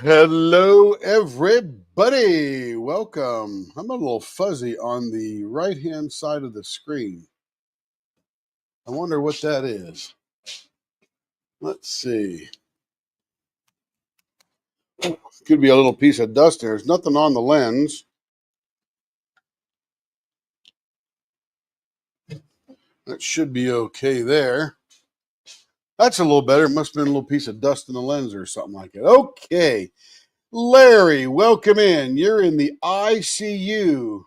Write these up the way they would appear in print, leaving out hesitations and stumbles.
Hello, everybody. Welcome. I'm a little fuzzy on the right hand side of the screen. I wonder what that is. Let's see. Could be a little piece of dust there. There's nothing on the lens. That should be okay there. That's a little better. It must have been a little piece of dust in the lens or something like that. Okay. Larry, welcome in. You're in the ICU.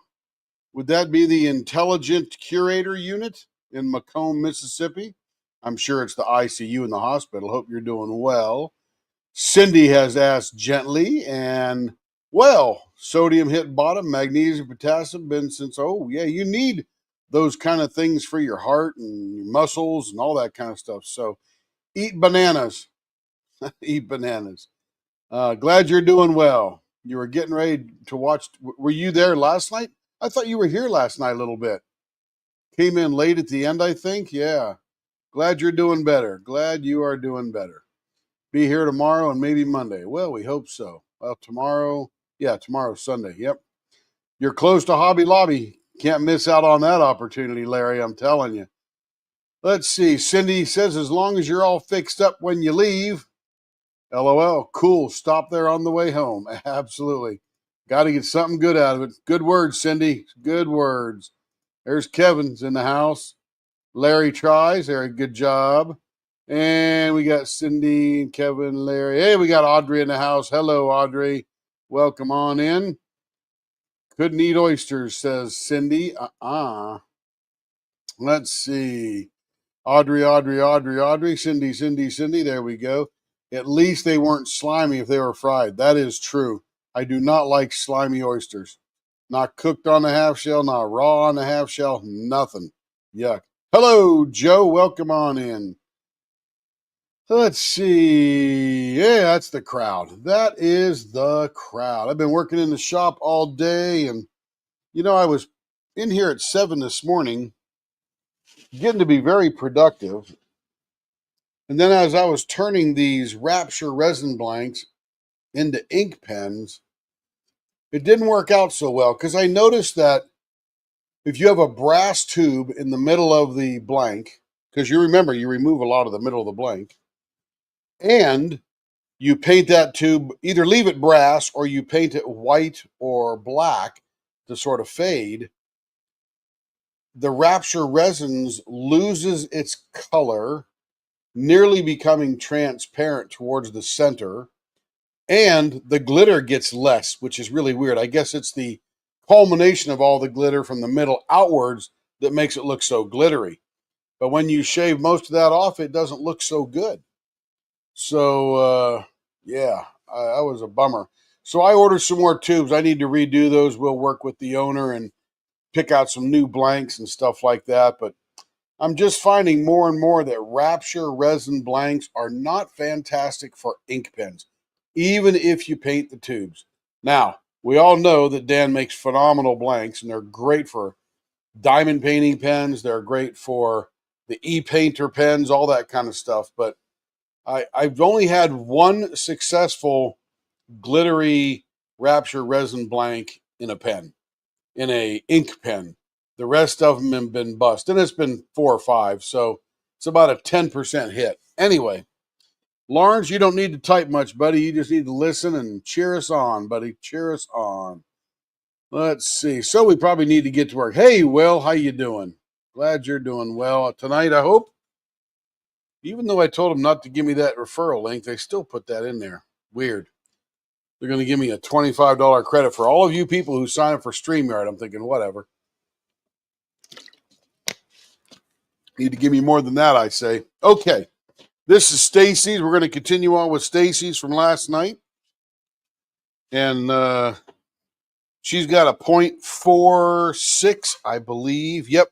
Would that be the Intelligent Curator Unit in Macomb, Mississippi? I'm sure it's the ICU in the hospital. Hope you're doing well. Cindy has asked gently, and well, sodium hit bottom, magnesium, potassium, been since, oh, yeah, you need those kind of things for your heart and your muscles and all that kind of stuff. So eat bananas. Eat bananas. Glad you're doing well. You were getting ready to watch. Were you there last night? I thought you were here last night a little bit. Came in late at the end, I think. Yeah. Glad you're doing better. Glad you are doing better. Be here tomorrow and maybe Monday. Well, we hope so. Well, tomorrow, yeah, tomorrow's Sunday. Yep. You're close to Hobby Lobby. Can't miss out on that opportunity, Larry. I'm telling you. Let's see. Cindy says, as long as you're all fixed up when you leave. LOL. Cool. Stop there on the way home. Absolutely. Got to get something good out of it. Good words, Cindy. Good words. There's Kevin's in the house. Larry tries. Very good job. And we got Cindy and Kevin, Larry. Hey, we got Audrey in the house. Hello, Audrey. Welcome on in. Couldn't eat oysters, says Cindy. Let's see. Audrey. Cindy. There we go. At least they weren't slimy if they were fried. That is true. I do not like slimy oysters. Not cooked on the half shell, not raw on the half shell, nothing. Yuck. Hello, Joe. Welcome on in. Let's see. Yeah, that's the crowd. That is the crowd. I've been working in the shop all day, and I was in here at 7 this morning, getting to be very productive. And then as I was turning these Rapture resin blanks into ink pens, it didn't work out so well because I noticed that if you have a brass tube in the middle of the blank, because you remember you remove a lot of the middle of the blank, and you paint that tube, either leave it brass or you paint it white or black to sort of fade, the Rapture resins loses its color, nearly becoming transparent towards the center, and the glitter gets less, which is really weird. I guess it's the culmination of all the glitter from the middle outwards that makes it look so glittery. But when you shave most of that off, it doesn't look so good. So, yeah, that was a bummer. So I ordered some more tubes. I need to redo those. We'll work with the owner and pick out some new blanks and stuff like that. But I'm just finding more and more that Rapture resin blanks are not fantastic for ink pens, even if you paint the tubes. Now, we all know that Dan makes phenomenal blanks, and they're great for diamond painting pens. They're great for the e-painter pens, all that kind of stuff. But I've only had one successful glittery Rapture resin blank in a pen, in a ink pen. The rest of them have been bust, and it's been 4 or 5, so it's about a 10% hit. Anyway, Lawrence, you don't need to type much, buddy. You just need to listen and cheer us on, buddy. Cheer us on. Let's see. So we probably need to get to work. Hey, Will, how you doing? Glad you're doing well tonight, I hope. Even though I told them not to give me that referral link, they still put that in there. Weird. They're going to give me a $25 credit for all of you people who sign up for StreamYard. I'm thinking, whatever. Need to give me more than that, I say. Okay. This is Stacy's. We're going to continue on with Stacy's from last night. And she's got a .46, I believe. Yep.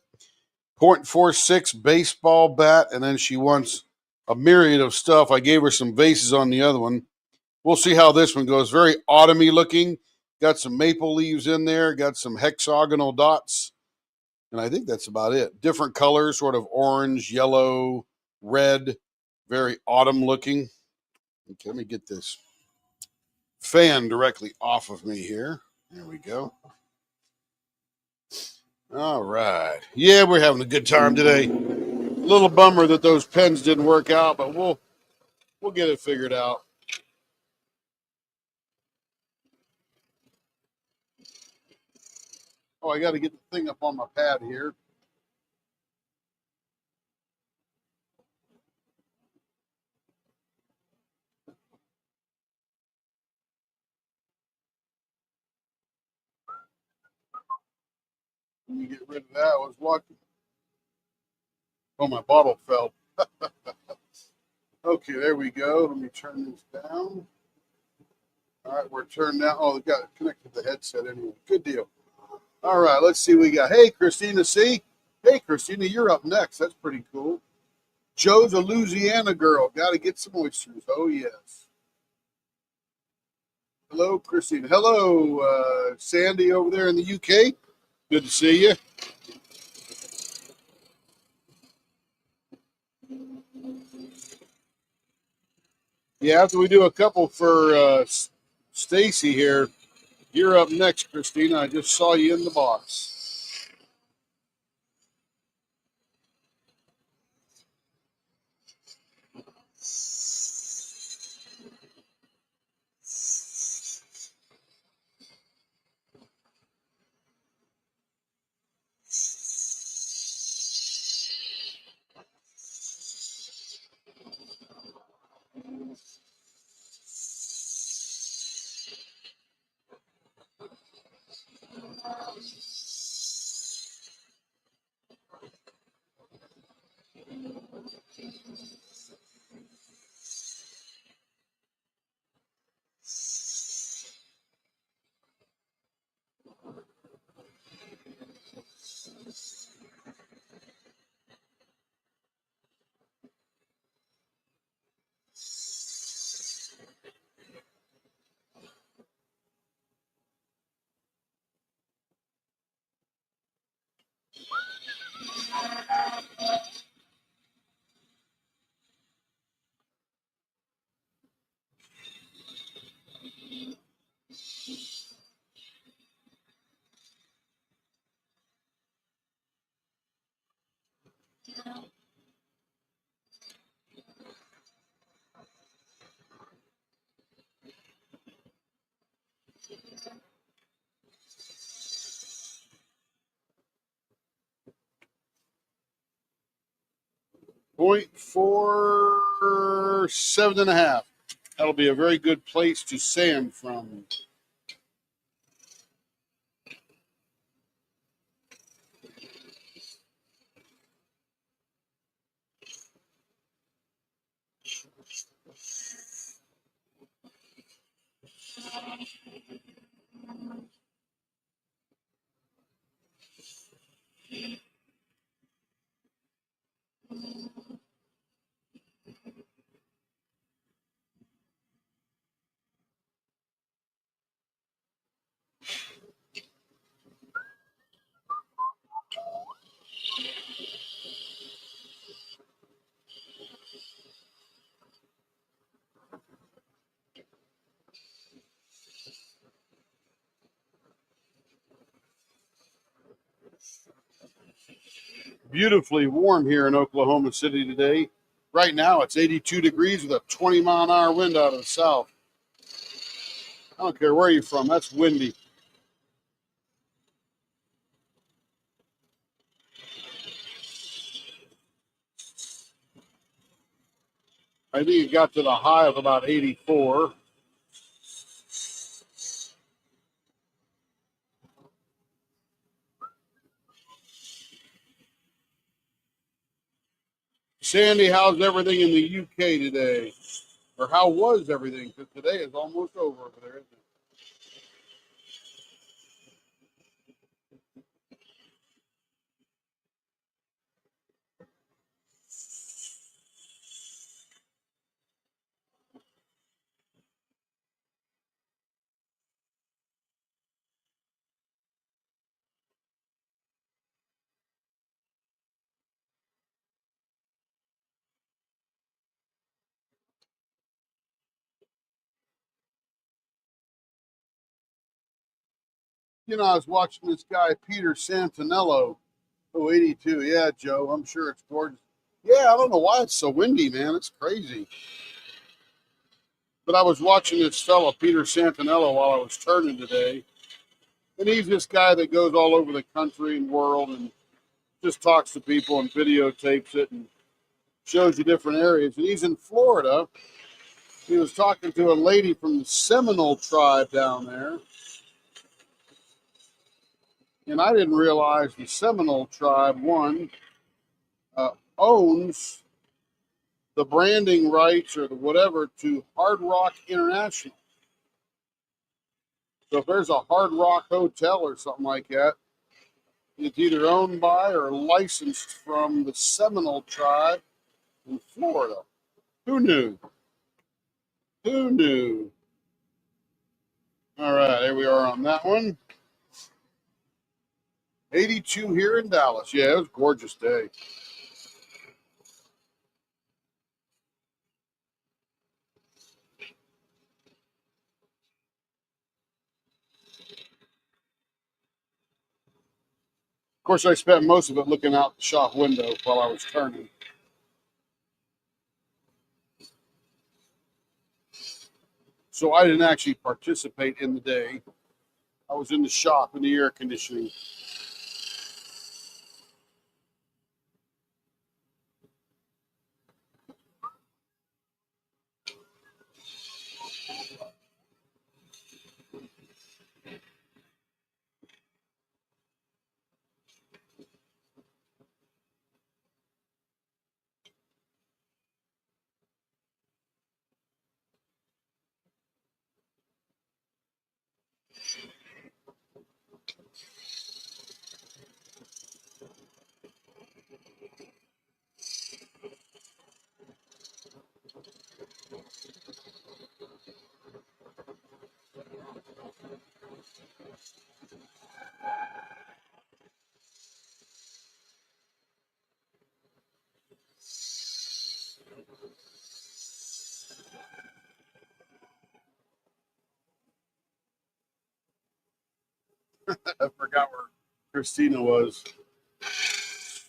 .46 baseball bat. And then she wants a myriad of stuff. I gave her some vases on the other one. We'll see how this one goes. Very autumny looking. Got some maple leaves in there. Got some hexagonal dots. And I think that's about it. Different colors, sort of orange, yellow, red. Very autumn looking. Okay, let me get this. fan directly off of me here. There we go. All right. Yeah, we're having a good time today. A little bummer that those pens didn't work out, but we'll get it figured out. Oh, I got to get the thing up on my pad here. Let me get rid of that. I was watching. Oh, my bottle fell. Okay, there we go. Let me turn this down. All right, we're turned down. Oh, we got it connected to the headset anyway. Good deal. All right, let's see what we got. Hey, Christina C. Hey, Christina, you're up next. That's pretty cool. Joe's a Louisiana girl. Got to get some oysters. Oh, yes. Hello, Christina. Hello, Sandy over there in the UK. Good to see you. Yeah, after we do a couple for Stacy here, you're up next, Christina. I just saw you in the box. 0.47.5. That'll be a very good place to sand from. Beautifully warm here in Oklahoma City today. Right now it's 82 degrees with a 20-mile-an-hour wind out of the south. I don't care where you're from. That's windy. I think it got to the high of about 84. Sandy, how's everything in the UK today? Or how was everything? Because today is almost over there, isn't it? I was watching this guy, Peter Santinello. Oh, 82. Yeah, Joe, I'm sure it's gorgeous. Yeah, I don't know why it's so windy, man. It's crazy. But I was watching this fella, Peter Santinello, while I was turning today. And he's this guy that goes all over the country and world and just talks to people and videotapes it and shows you different areas. And he's in Florida. He was talking to a lady from the Seminole tribe down there. And I didn't realize the Seminole tribe, owns the branding rights or the whatever to Hard Rock International. So if there's a Hard Rock Hotel or something like that, it's either owned by or licensed from the Seminole tribe in Florida. Who knew? Who knew? All right, here we are on that one. 82 here in Dallas. Yeah, it was a gorgeous day. Of course, I spent most of it looking out the shop window while I was turning. So I didn't actually participate in the day. I was in the shop in the air conditioning. I forgot where Christina was.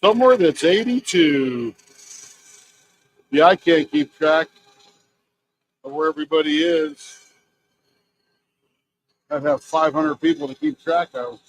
Somewhere that's 82. Yeah, I can't keep track of where everybody is. I have 500 people to keep track of.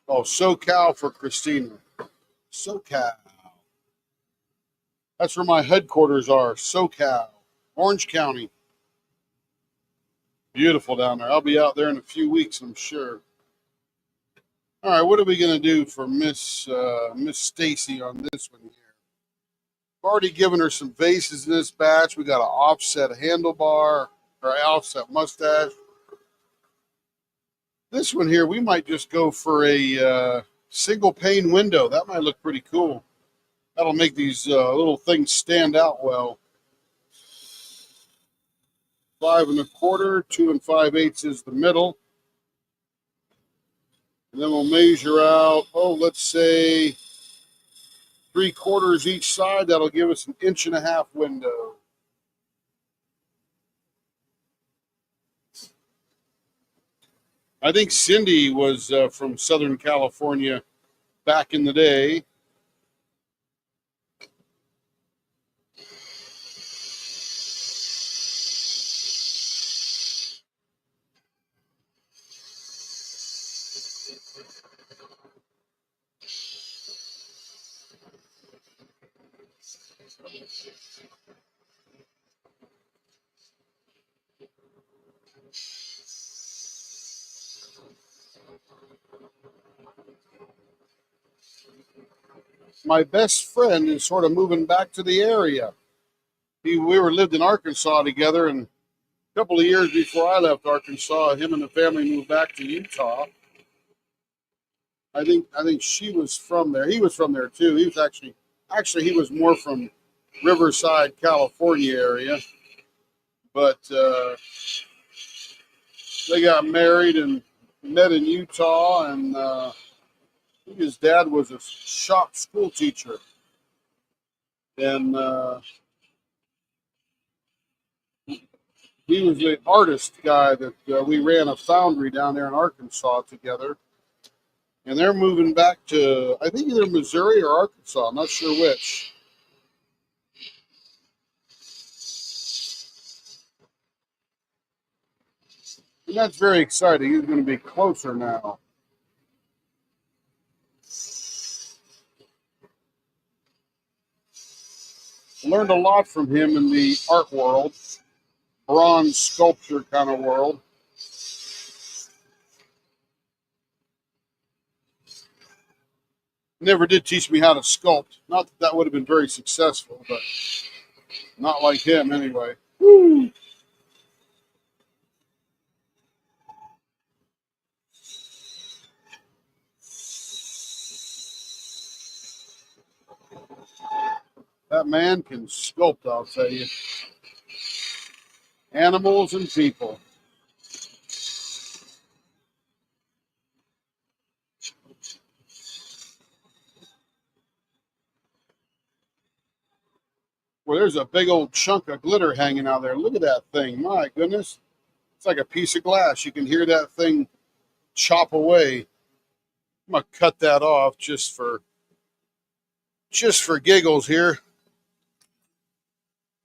Oh, SoCal for Christina. SoCal. That's where my headquarters are. SoCal, Orange County. Beautiful down there. I'll be out there in a few weeks, I'm sure. All right, what are we going to do for Miss Stacy on this one here? I've already given her some vases in this batch. We got an offset handlebar or offset mustache. This one here, we might just go for a single pane window. That might look pretty cool. That'll make these little things stand out well. 5 1/4, 2 5/8 is the middle. And then we'll measure out, let's say 3/4 each side. That'll give us an 1.5 inch window. I think Cindy was from Southern California back in the day. My best friend is sort of moving back to the area. We lived in Arkansas together, and A couple of years before I left Arkansas, him and the family moved back to Utah. I think she was from there. He was from there too. He was actually he was more from Riverside, California area, but they got married and met in Utah, and his dad was a shop school teacher, and he was the artist guy that we ran a foundry down there in Arkansas together. And they're moving back to, I think, either Missouri or Arkansas. I'm not sure which. And that's very exciting. He's going to be closer now. Learned a lot from him in the art world, bronze sculpture kind of world. Never did teach me how to sculpt. Not that that would have been very successful, but not like him anyway. Woo. That man can sculpt, I'll tell you. Animals and people. Well, there's a big old chunk of glitter hanging out there. Look at that thing. My goodness. It's like a piece of glass. You can hear that thing chop away. I'm going to cut that off just for giggles here.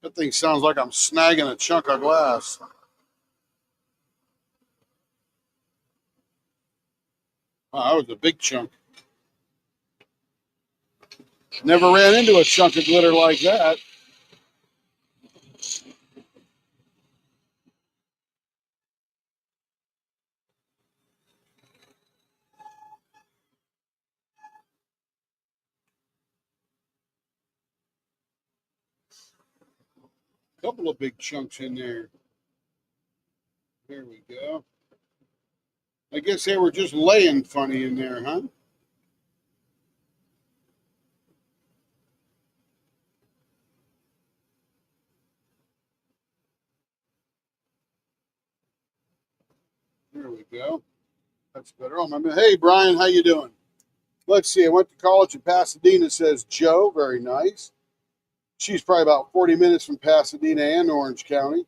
That thing sounds like I'm snagging a chunk of glass. Wow, that was a big chunk. Never ran into a chunk of glitter like that. Couple of big chunks in there. There we go. I guess they were just laying funny in there, huh? There we go. That's better. Oh, my, hey, Brian, how you doing? Let's see. I went to college in Pasadena, says Joe. Very nice. She's probably about 40 minutes from Pasadena and Orange County.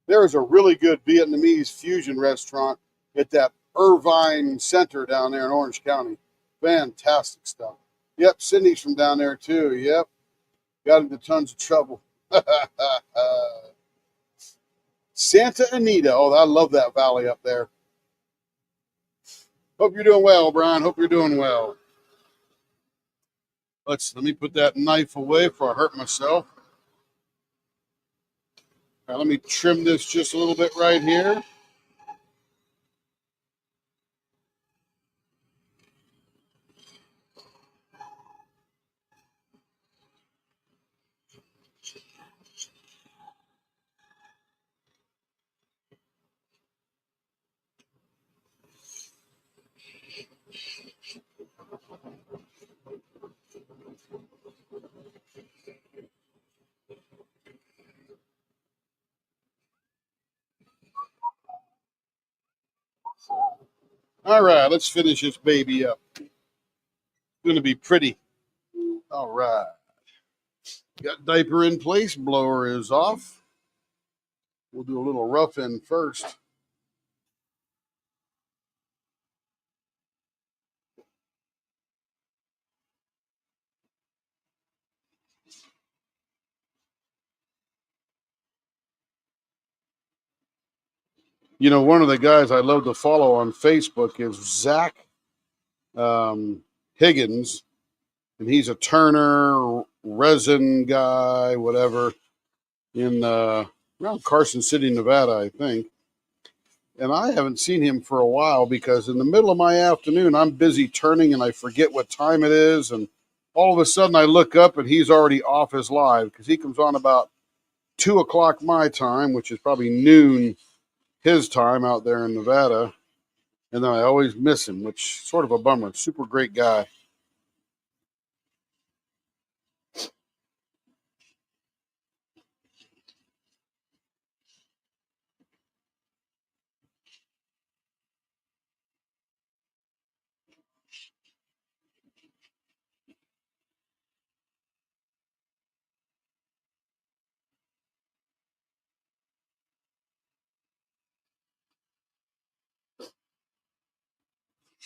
There is a really good Vietnamese fusion restaurant at that Irvine Center down there in Orange County. Fantastic stuff. Yep, Sydney's from down there too. Yep. Got into tons of trouble. Santa Anita. Oh, I love that valley up there. Hope you're doing well, Brian. Hope you're doing well. Let me put that knife away before I hurt myself. All right, let me trim this just a little bit right here. All right, let's finish this baby up. It's going to be pretty. All right. Got diaper in place. Blower is off. We'll do a little rough end first. You know, one of the guys I love to follow on Facebook is Zach Higgins, and he's a turner, resin guy, whatever, in around Carson City, Nevada, I think. And I haven't seen him for a while because in the middle of my afternoon, I'm busy turning and I forget what time it is. And all of a sudden I look up and he's already off his live because he comes on about 2 o'clock my time, which is probably noon his time out there in Nevada. And then I always miss him, which is sort of a bummer. Super great guy.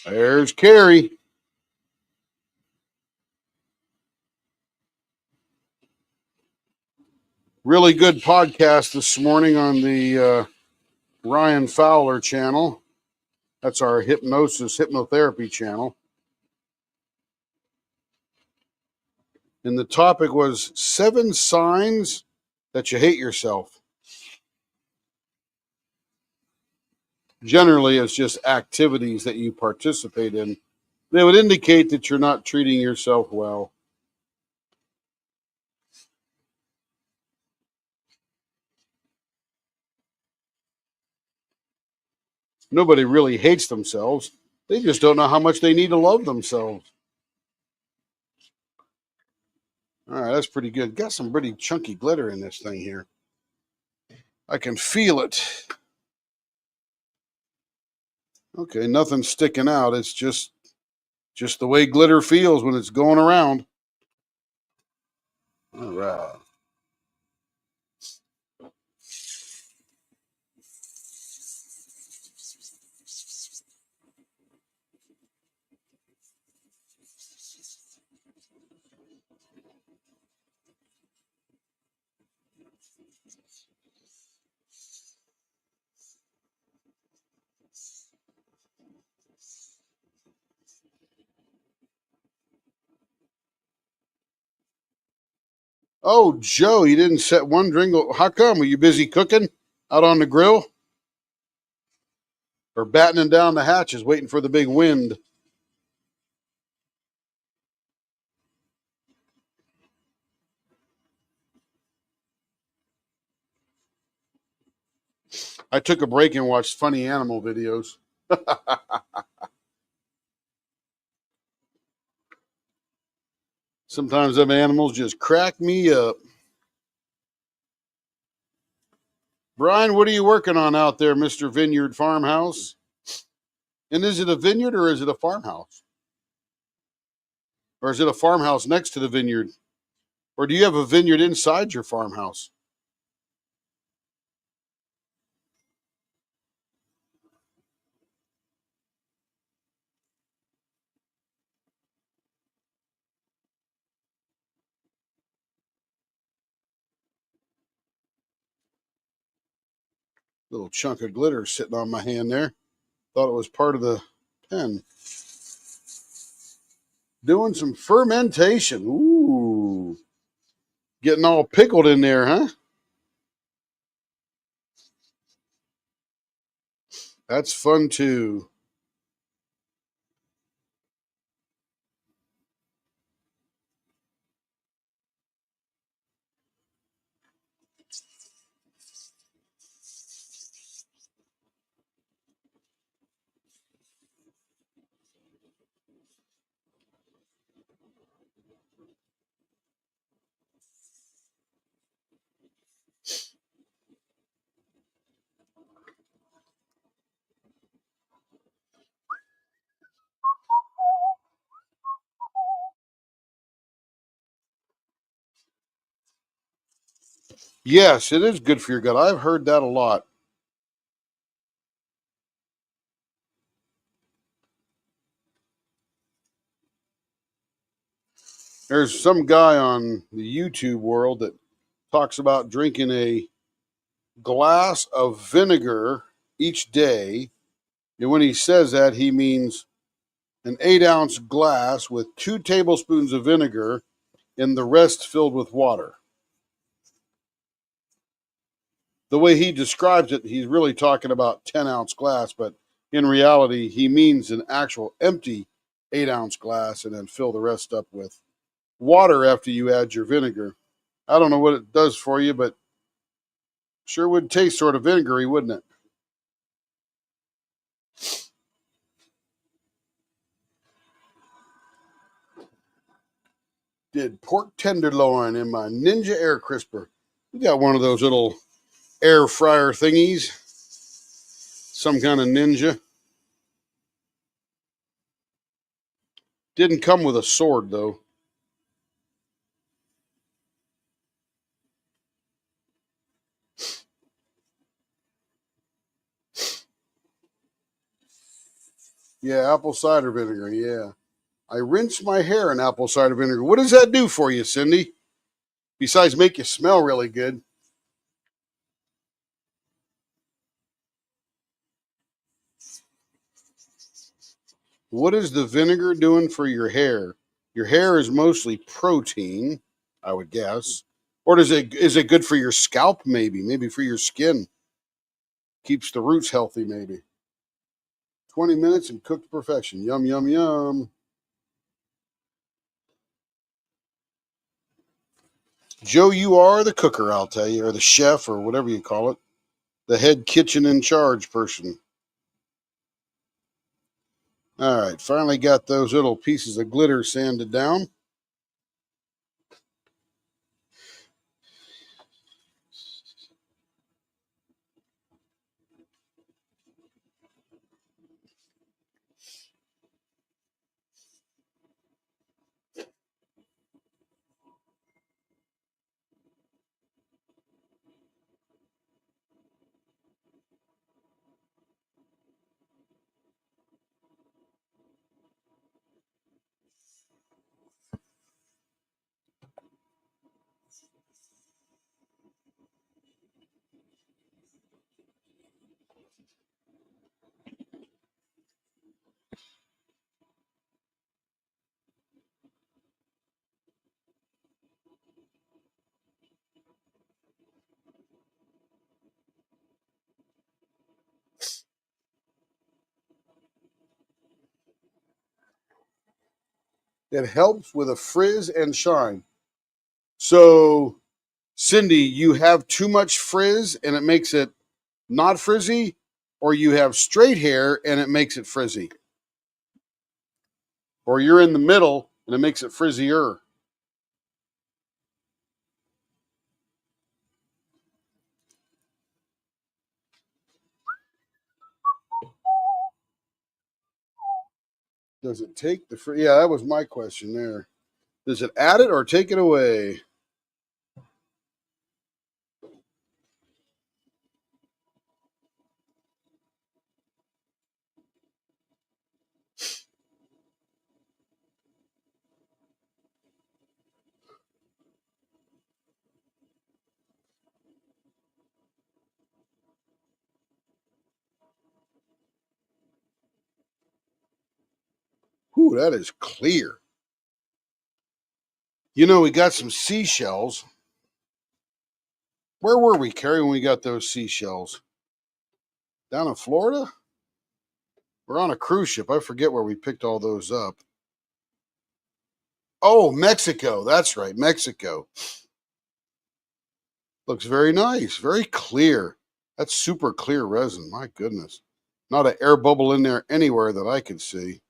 There's Carrie. Really good podcast this morning on the Ryan Fowler channel. That's our hypnotherapy channel. And the topic was 7 signs that you hate yourself. Generally, it's just activities that you participate in. They would indicate that you're not treating yourself well. Nobody really hates themselves. They just don't know how much they need to love themselves. All right, that's pretty good. Got some pretty chunky glitter in this thing here. I can feel it. Okay, nothing's sticking out. It's just the way glitter feels when it's going around. All right. Oh, Joe, you didn't set one drink. How come? Were you busy cooking out on the grill? Or battening down the hatches, waiting for the big wind? I took a break and watched funny animal videos. Sometimes them animals just crack me up. Brian, what are you working on out there, Mr. Vineyard Farmhouse? And is it a vineyard or is it a farmhouse? Or is it a farmhouse next to the vineyard? Or do you have a vineyard inside your farmhouse? Little chunk of glitter sitting on my hand there. Thought it was part of the pen. Doing some fermentation. Ooh. Getting all pickled in there, huh? That's fun too. Yes, it is good for your gut. I've heard that a lot. There's some guy on the YouTube world that talks about drinking a glass of vinegar each day. And when he says that, he means an 8-ounce glass with 2 tablespoons of vinegar and the rest filled with water. The way he describes it, he's really talking about 10-ounce glass, but in reality, he means an actual empty 8-ounce glass and then fill the rest up with water after you add your vinegar. I don't know what it does for you, but Sure would taste sort of vinegary, wouldn't it? Did pork tenderloin in my Ninja Air Crisper. We got one of those little air fryer thingies. Some kind of Ninja. Didn't come with a sword, though. Yeah, apple cider vinegar, yeah. I rinse my hair in apple cider vinegar. What does that do for you, Cindy? Besides make you smell really good. What is the vinegar doing for your hair? Your hair is mostly protein, I would guess. Or is it good for your scalp maybe? Maybe for your skin. Keeps the roots healthy maybe. 20 minutes and cooked to perfection. Yum yum yum. Joe, you are the cooker, I'll tell you, or the chef, or whatever you call it. The head kitchen in charge person. All right, finally got those little pieces of glitter sanded down. It helps with a frizz and shine. So, Cindy, you have too much frizz and it makes it not frizzy, or you have straight hair and it makes it frizzy, or you're in the middle and it makes it frizzier. Does it take the frizz? Yeah, that was my question there. Does it add it or take it away? Whew, that is clear. You know, we got some seashells. Where were we, Carrie, when we got those seashells? Down in Florida? We're on a cruise ship. I forget where we picked all those up. Oh, Mexico. That's right, Mexico. Looks very nice, very clear. That's super clear resin. My goodness. Not an air bubble in there anywhere that I could see.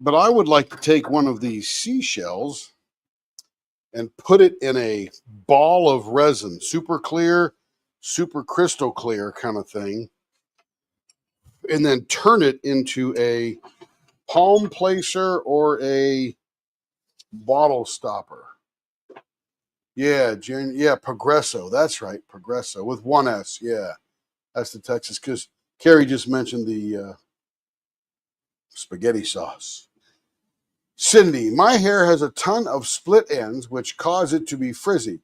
But I would like to take one of these seashells and put it in a ball of resin, super clear, super crystal clear kind of thing, and then turn it into a palm placer or a bottle stopper. Yeah, yeah, Progresso. That's right, Progresso with one S. Yeah, that's the Texas. Because Carrie just mentioned the spaghetti sauce. Cindy, my hair has a ton of split ends, which cause it to be frizzy.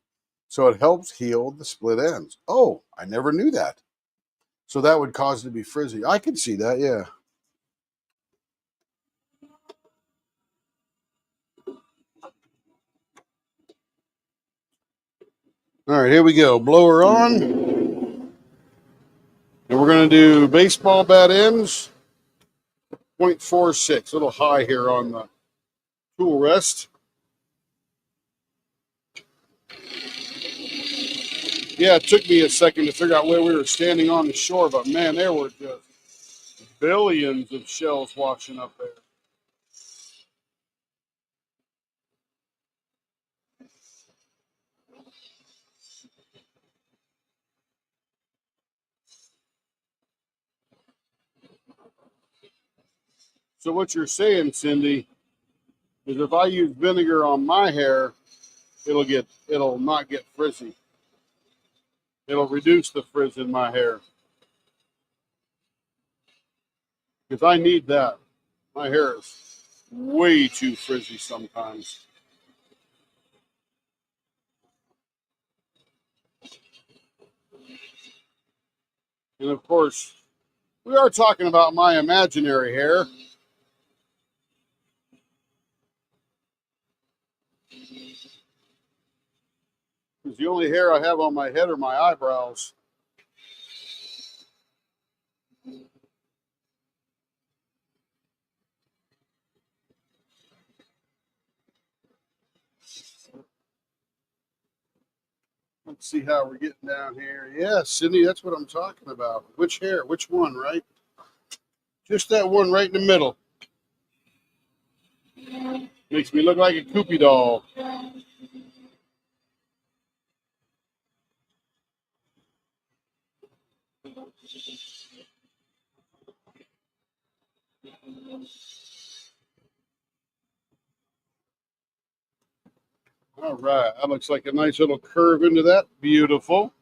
So it helps heal the split ends. Oh, I never knew that. So that would cause it to be frizzy. I could see that, yeah. All right, here we go. Blower on. And we're going to do baseball bat ends. 0.46, a little high here on the tool rest. Yeah, it took me a second to figure out where we were standing on the shore, but man, there were just billions of shells washing up there. So what you're saying, Cindy, is if I use vinegar on my hair, it'll not get frizzy. It'll reduce the frizz in my hair. Because I need that. My hair is way too frizzy sometimes. And of course, we are talking about my imaginary hair. Because the only hair I have on my head are my eyebrows. Let's see how we're getting down here. Yeah, Cindy, that's what I'm talking about. Which hair? Which one, right? Just that one right in the middle. Makes me look like a Koopy doll. All right, that looks like a nice little curve into that. Beautiful.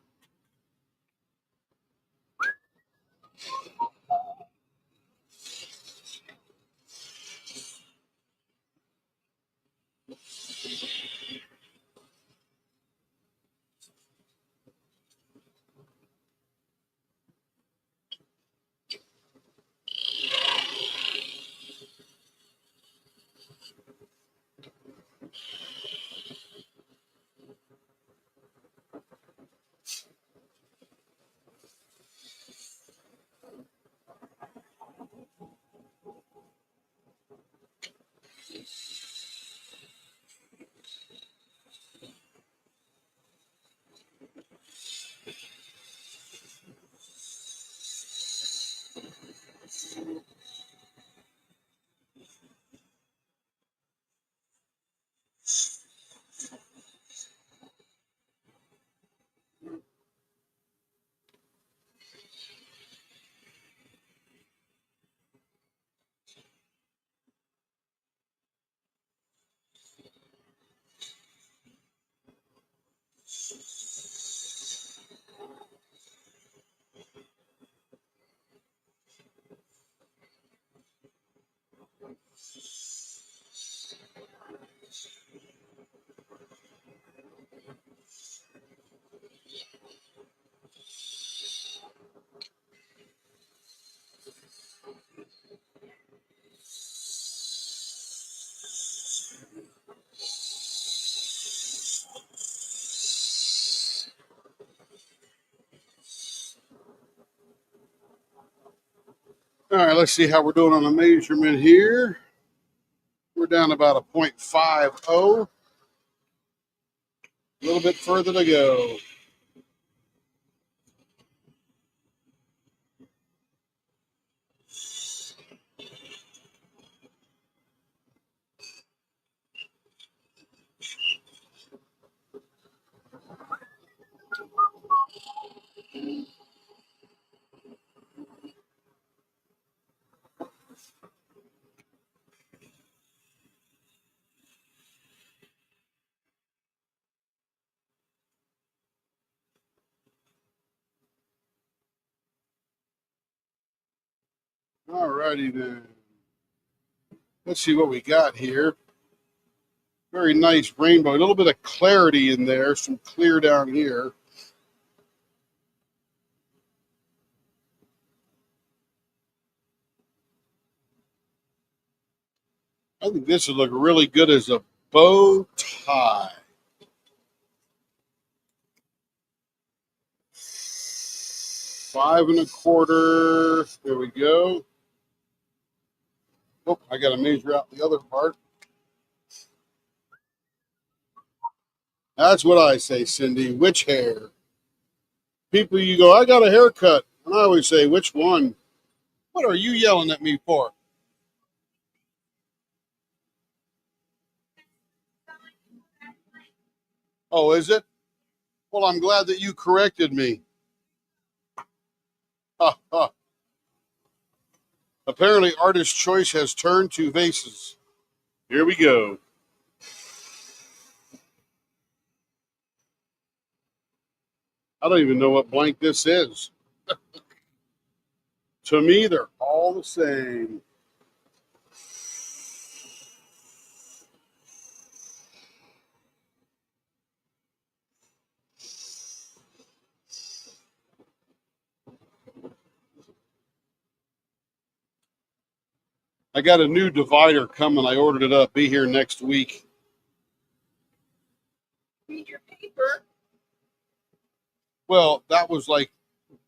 All right, let's see how we're doing on the measurement here. We're down about a 0.50. A little bit further to go. All righty then. Let's see what we got here. Very nice rainbow. A little bit of clarity in there, some clear down here. I think this would look really good as a bow tie. 5 1/4. There we go. Oh, I got to measure out the other part. That's what I say, Cindy. Which hair? People, you go, I got a haircut. And I always say, which one? What are you yelling at me for? Oh, is it? Well, I'm glad that you corrected me. Ha, ha. Apparently, Artist Choice has turned to vases. Here we go. I don't even know what blank this is. To me, they're all the same. I got a new divider coming. I ordered it up. Be here next week. Read your paper. Well, that was like,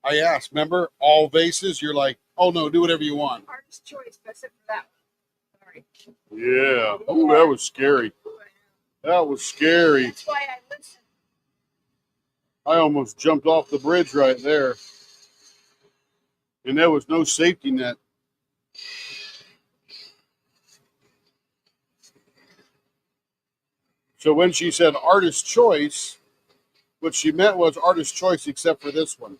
I asked, remember, all vases? You're like, oh no, do whatever you want. Artist choice, except for that one. Sorry. Yeah. Oh, that was scary. That was scary. That's why I listen. I almost jumped off the bridge right there. And there was no safety net. So when she said artist choice, what she meant was artist choice except for this one.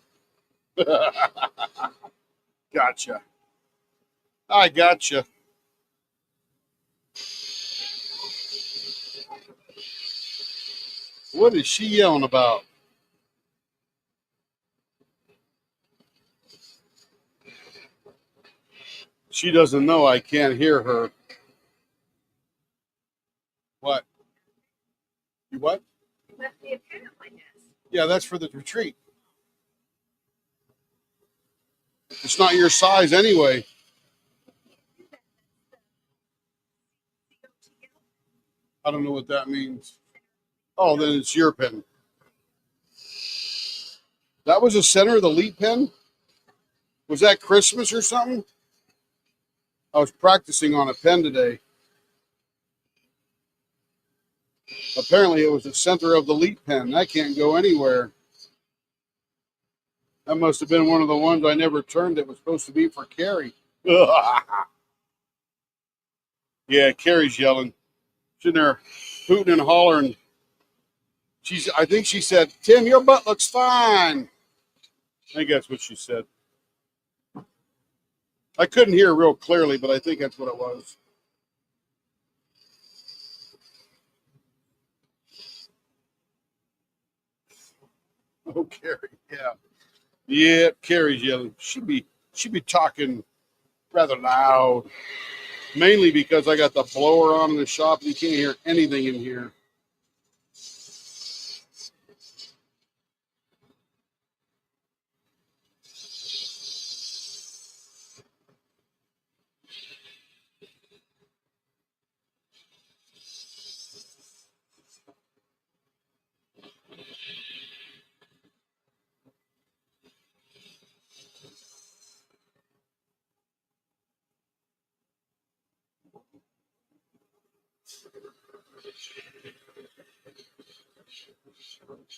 Gotcha. I gotcha. What is she yelling about? She doesn't know I can't hear her. What? You what? Left me a pen at my desk. Yeah, that's for the retreat. It's not your size anyway. I don't know what that means. Oh, then it's your pen. That was the center of the lead pen? Was that Christmas or something? I was practicing on a pen today. Apparently it was the center of the lead pen. That can't go anywhere. That must have been one of the ones I never turned that was supposed to be for Carrie. Yeah, Carrie's yelling. She's in there hooting and hollering. I think she said, Tim, your butt looks fine. I think that's what she said. I couldn't hear real clearly, but I think that's what it was. Oh, Carrie, yeah. Yeah, Carrie's yelling. She'd be talking rather loud. Mainly because I got the blower on in the shop and you can't hear anything in here.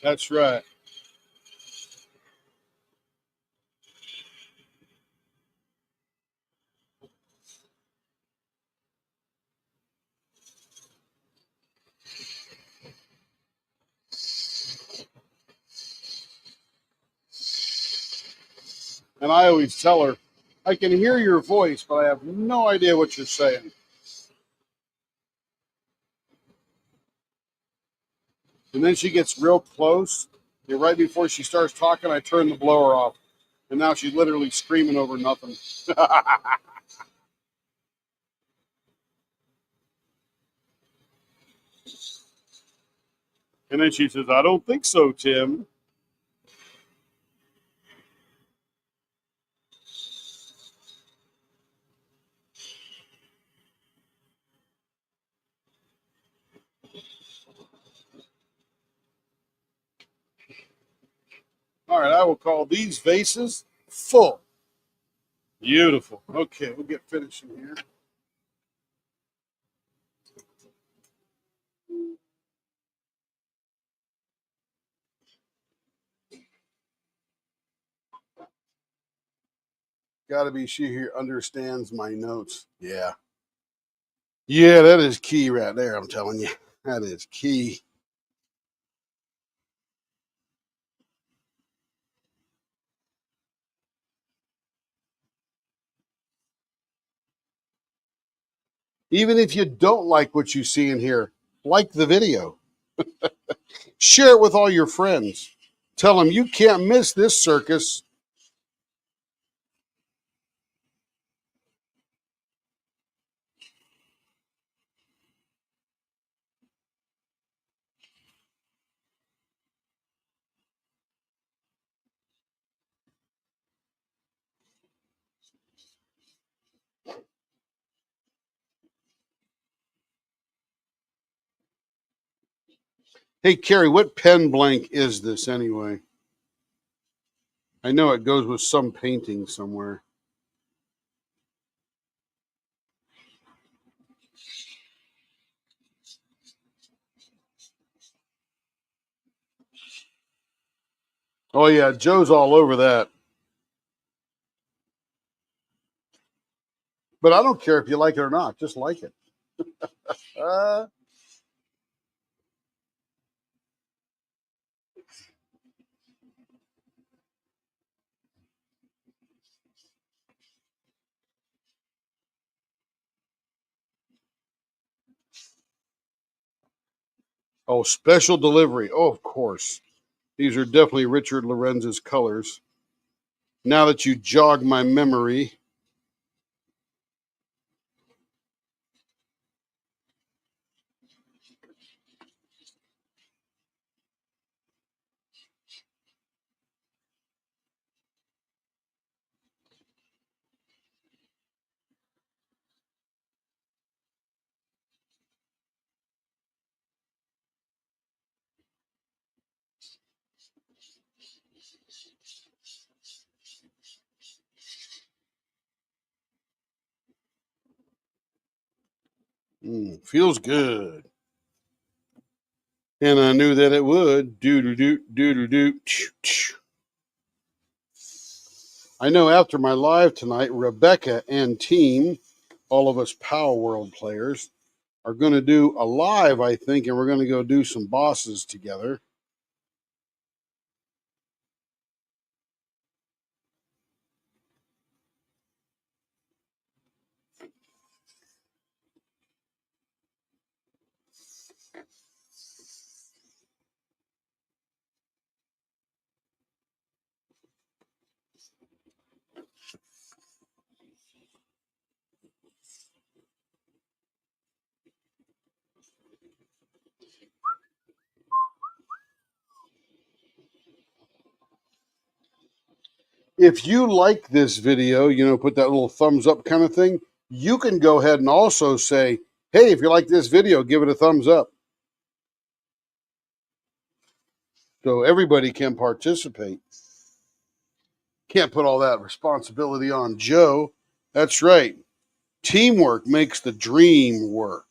That's right. And I always tell her, I can hear your voice, but I have no idea what you're saying. And then she gets real close. And right before she starts talking, I turn the blower off. And now she's literally screaming over nothing. And then she says, I don't think so, Tim. All right, I will call these vases full. Beautiful. Okay, we'll get finishing here. Got to be she here understands my notes. Yeah. Yeah, that is key right there. I'm telling you. That is key. Even if you don't like what you see in here, like the video. Share it with all your friends. Tell them you can't miss this circus. Hey, Carrie, what pen blank is this anyway? I know it goes with some painting somewhere. Oh, yeah, Joe's all over that. But I don't care if you like it or not. Just like it. Uh, oh, special delivery. Oh, of course. These are definitely Richard Lorenz's colors. Now that you jog my memory. Feels good. And I knew that it would. Do do do do do do. I know after my live tonight, Rebecca and team, all of us Power World players, are going to do a live, I think, and we're going to go do some bosses together. If you like this video, put that little thumbs up kind of thing, you can go ahead and also say, hey, if you like this video, give it a thumbs up. So everybody can participate. Can't put all that responsibility on Joe. That's right. Teamwork makes the dream work.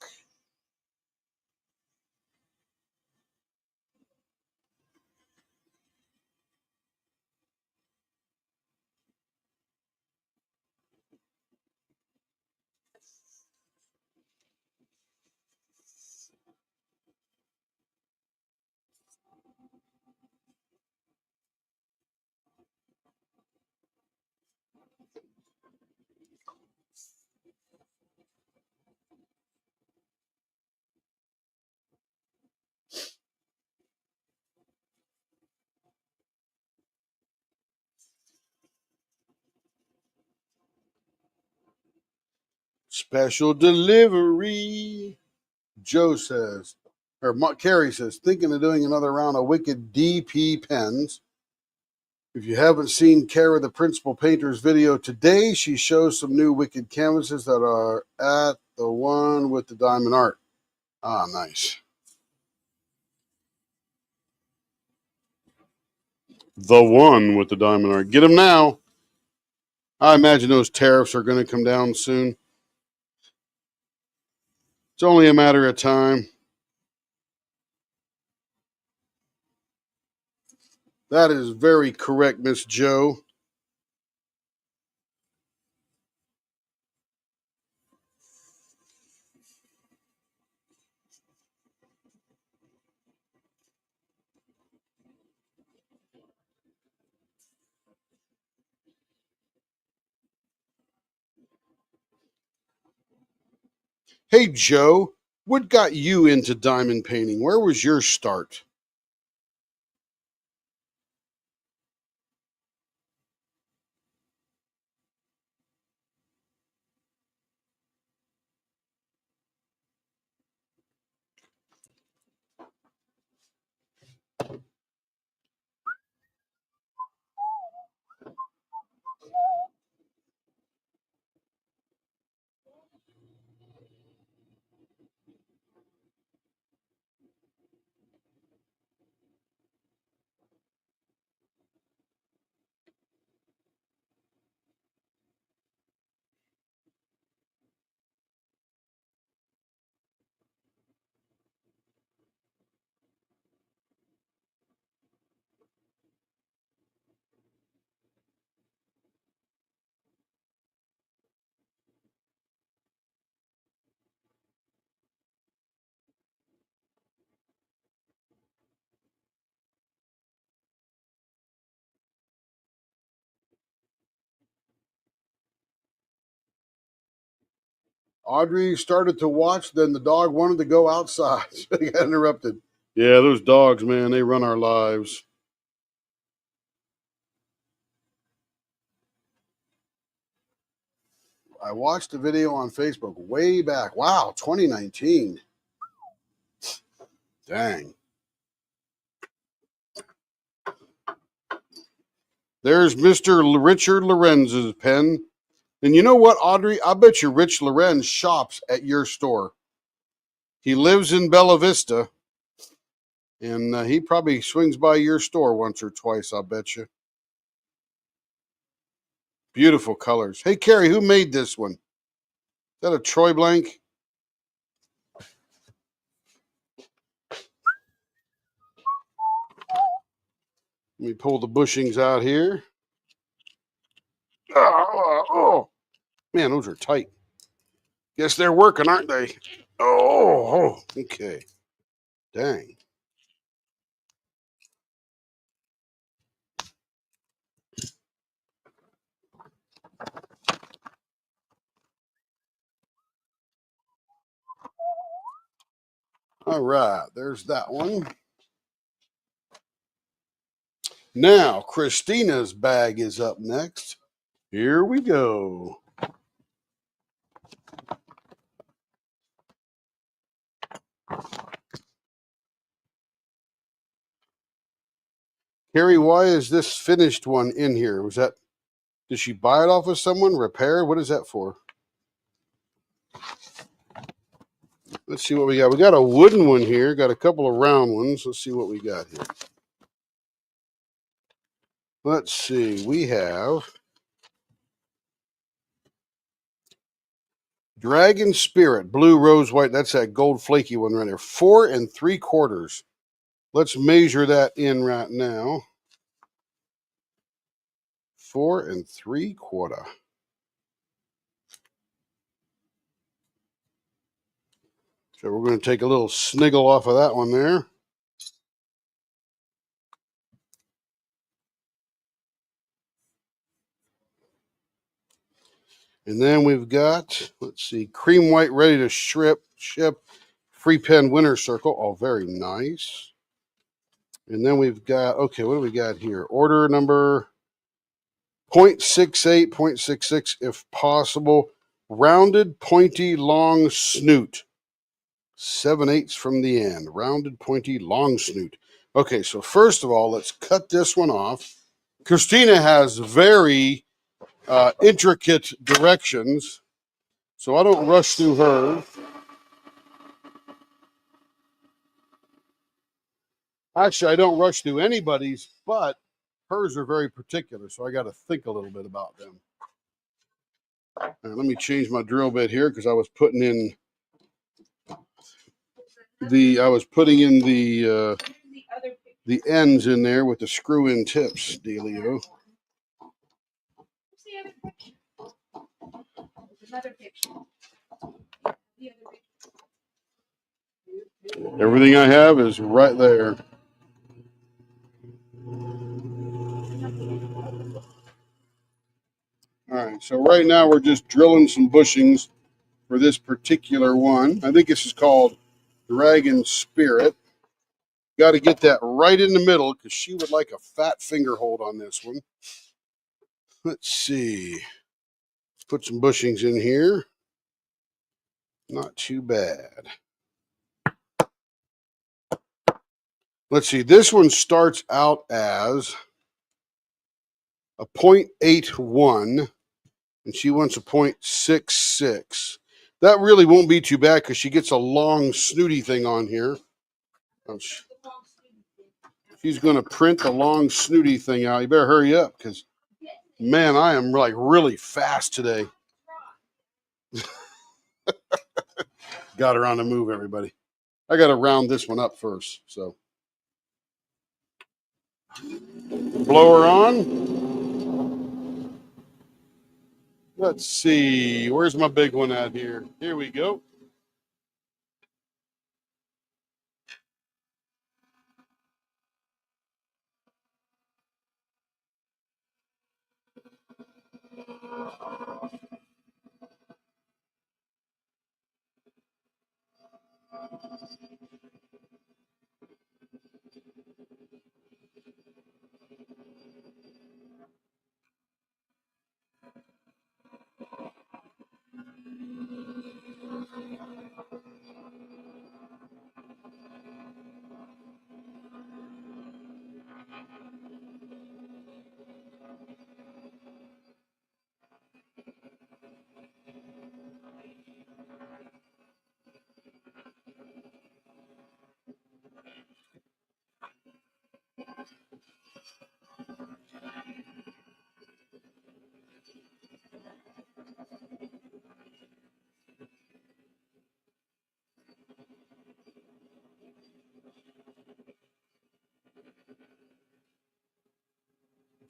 Special delivery. Joe says, or Carrie says, thinking of doing another round of Wicked DP pens. If you haven't seen Kara, the principal painter's video today, she shows some new Wicked canvases that are at the one with the diamond art. Ah, nice. The one with the diamond art. Get them now. I imagine those tariffs are going to come down soon. It's only a matter of time. That is very correct, Miss Joe. Hey, Joe, what got you into diamond painting? Where was your start? Audrey started to watch, then the dog wanted to go outside. So he got interrupted. Yeah, those dogs, man, they run our lives. I watched a video on Facebook way back. Wow, 2019. Dang. There's Mr. Richard Lorenz's pen. And you know what, Audrey? I bet you Rich Lorenz shops at your store. He lives in Bella Vista, and he probably swings by your store once or twice, I'll bet you. Beautiful colors. Hey, Carrie, who made this one? Is that a Troy Blank? Let me pull the bushings out here. Oh, man, those are tight. Guess they're working, aren't they? Oh, okay. Dang. All right, there's that one. Now, Christina's bag is up next. Here we go. Carrie, why is this finished one in here? Did she buy it off of someone? Repair? What is that for? Let's see what we got. We got a wooden one here. Got a couple of round ones. Let's see what we got here. Let's see. We have Dragon Spirit, blue, rose, white. That's that gold flaky one right there. 4 3/4. Let's measure that in right now. 4 3/4. So we're going to take a little sniggle off of that one there. And then we've got, let's see, cream white ready to ship, free pen winter circle. Oh, very nice. And then we've got, okay, what do we got here? Order number 0.68, 0.66 if possible. Rounded, pointy, long snoot. 7/8 from the end. Rounded, pointy, long snoot. Okay, so first of all, let's cut this one off. Christina has very intricate directions, so I don't rush through hers. Actually, I don't rush through anybody's, but hers are very particular, so I got to think a little bit about them. Let me change my drill bit here because I was putting in the ends in there with the screw-in tips, Delio. Everything I have is right there. All right, so right now we're just drilling some bushings for this particular one. I think this is called Dragon Spirit. Got to get that right in the middle because she would like a fat finger hold on this one. Let's see. Put some bushings in here. Not too bad. Let's see. This one starts out as a 0.81 and she wants a 0.66. That really won't be too bad because she gets a long snooty thing on here. She's going to print the long snooty thing out. You better hurry up because, man, I am like really fast today. Got her on the move, everybody. I got to round this one up first. So, blower on. Let's see. Where's my big one at here? Here we go.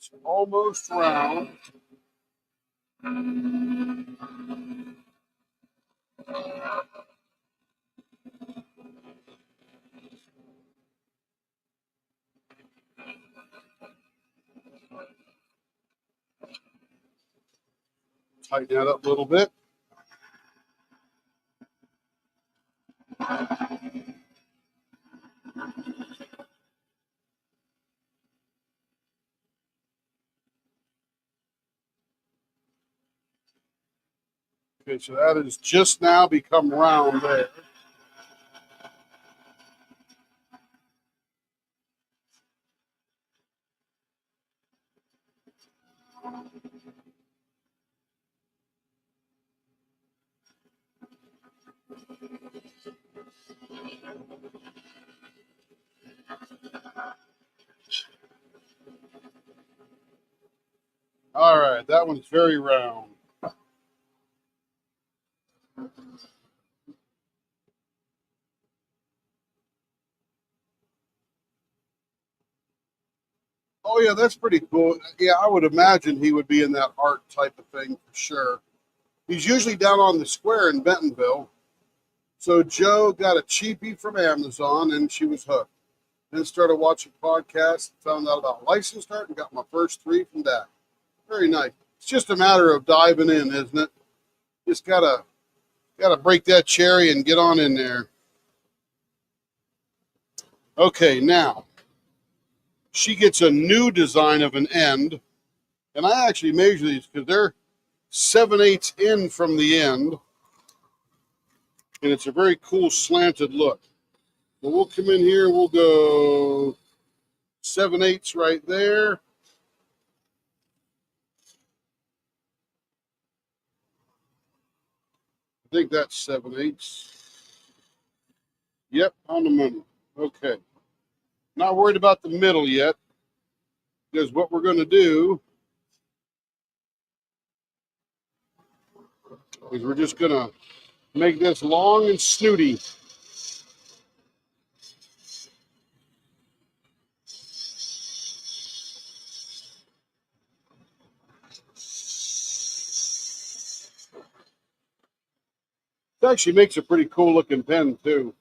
It's almost round. Tighten that up a little bit. Okay, so that has just now become round there. All right, that one's very round. Oh yeah, that's pretty cool. Yeah, I would imagine he would be in that art type of thing for sure. He's usually down on the square in Bentonville. So Joe got a cheapie from Amazon and she was hooked. Then started watching podcasts, found out about License Art and got my first 3 from that. Very nice. It's just a matter of diving in, isn't it? Just gotta break that cherry and get on in there. Okay, now she gets a new design of an end, and I actually measure these because they're 7/8 in from the end, and it's a very cool slanted look. So we'll come in here, we'll go 7/8 right there. I think that's 7/8. Yep, on the money. Okay. Not worried about the middle yet, because what we're going to do is we're just going to make this long and snooty. It actually makes a pretty cool looking pen too.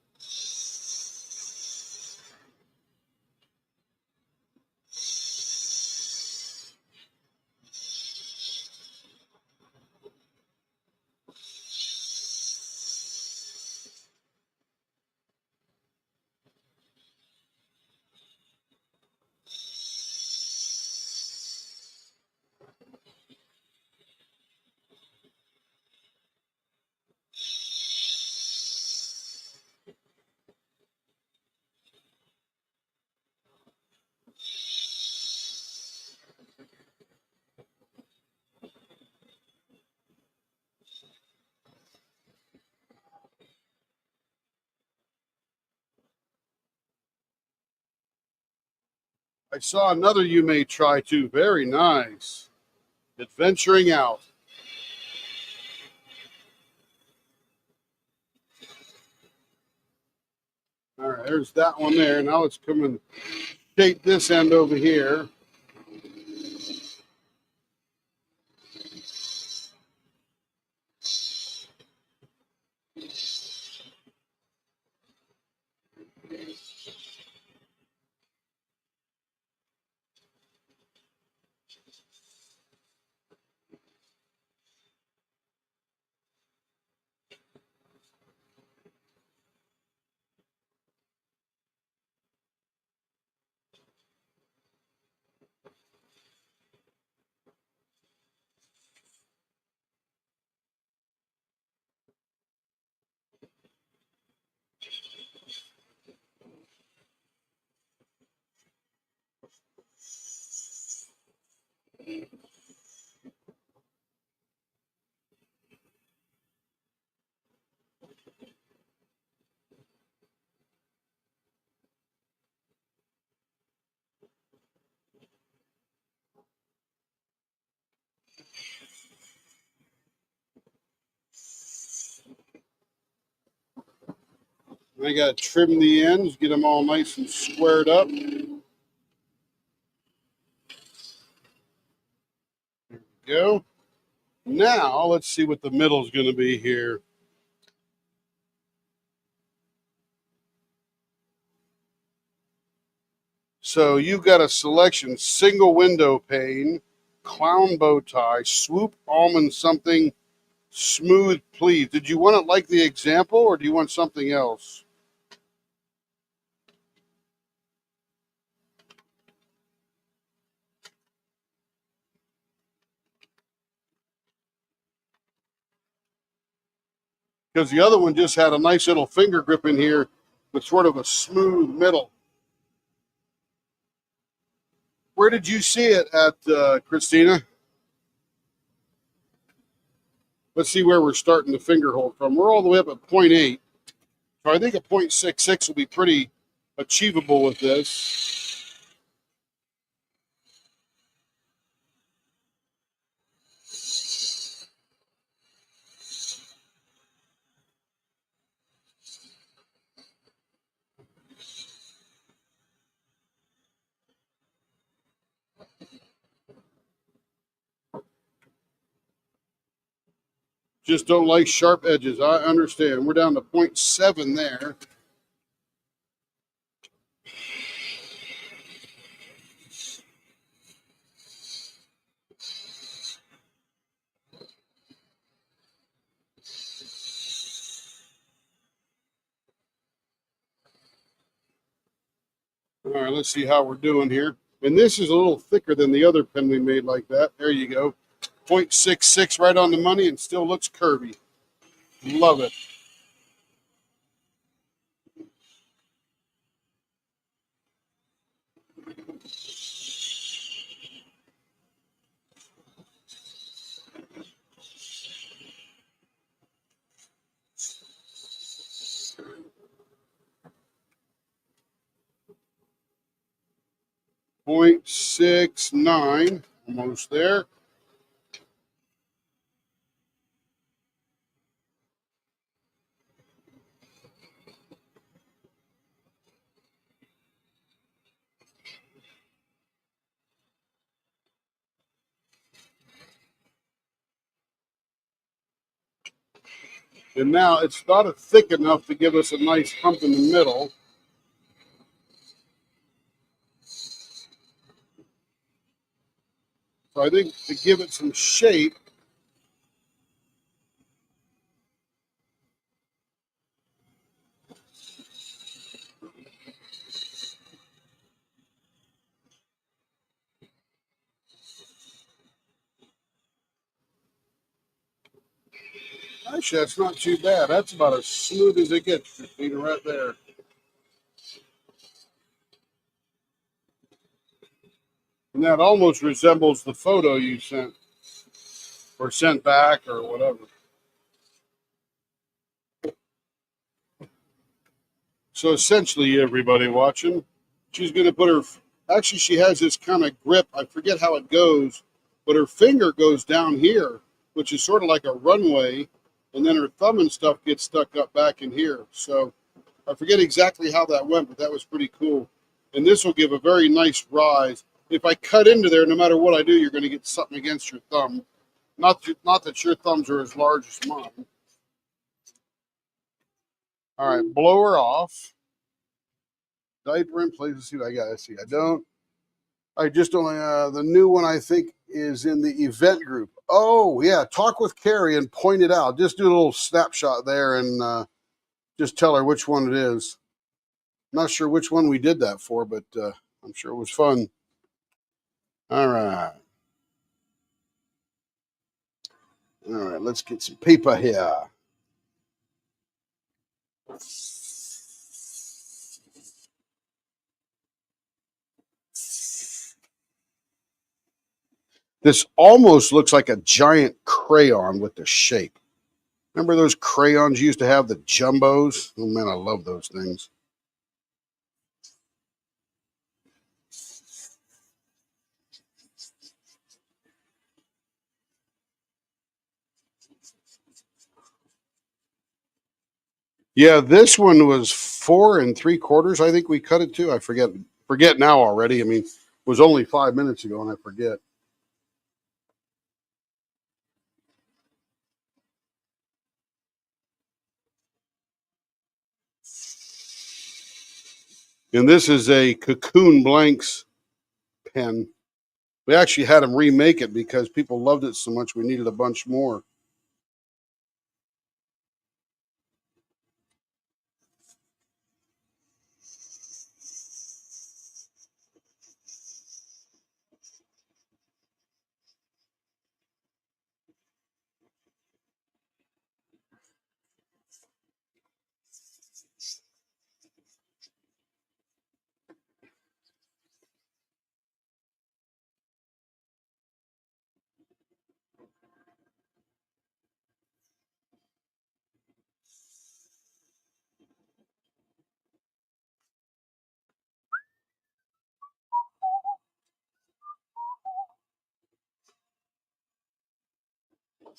I saw another you may try too. Very nice. Adventuring out. All right, there's that one there. Now let's come and shape this end over here. I got to trim the ends, get them all nice and squared up. There we go. Now let's see what the middle is going to be here. So you've got a selection: single window pane, clown bow tie, swoop almond something, smooth please. Did you want it like the example or do you want something else? Because the other one just had a nice little finger grip in here with sort of a smooth middle. Where did you see it at, Christina? Let's see where we're starting the finger hold from. We're all the way up at 0.8. So I think a 0.66 will be pretty achievable with this. Just don't like sharp edges. I understand. We're down to 0.7 there. All right, let's see how we're doing here. And this is a little thicker than the other pen we made like that. There you go. 0.66 right on the money and still looks curvy. Love it. .69, almost there. And now it's not thick enough to give us a nice hump in the middle. So I think to give it some shape, actually that's not too bad. That's about as smooth as it gets, Christina, right there. And that almost resembles the photo you sent or sent back or whatever. So essentially, everybody watching, she's going to put her Actually, she has this kind of grip. I forget how it goes, but her finger goes down here, which is sort of like a runway, and then her thumb and stuff gets stuck up back in here. So I forget exactly how that went, but that was pretty cool. And this will give a very nice rise. If I cut into there, no matter what I do, you're going to get something against your thumb. Not that your thumbs are as large as mine. All right, blow her off. Diaper in place. Let's see what I got. Let's see. I don't. I just only the new one I think is in the event group. Oh yeah, talk with Carrie and point it out. Just do a little snapshot there and just tell her which one it is. Not sure which one we did that for, but I'm sure it was fun. All right. All right, let's get some paper here. This almost looks like a giant crayon with the shape. Remember those crayons you used to have, the jumbos? Oh man, I love those things. Yeah, this one was 4 3/4. I think we cut it to. I forget now already. I mean, it was only 5 minutes ago, and I forget. And this is a Cocoon Blanks pen. We actually had them remake it because people loved it so much. We needed a bunch more.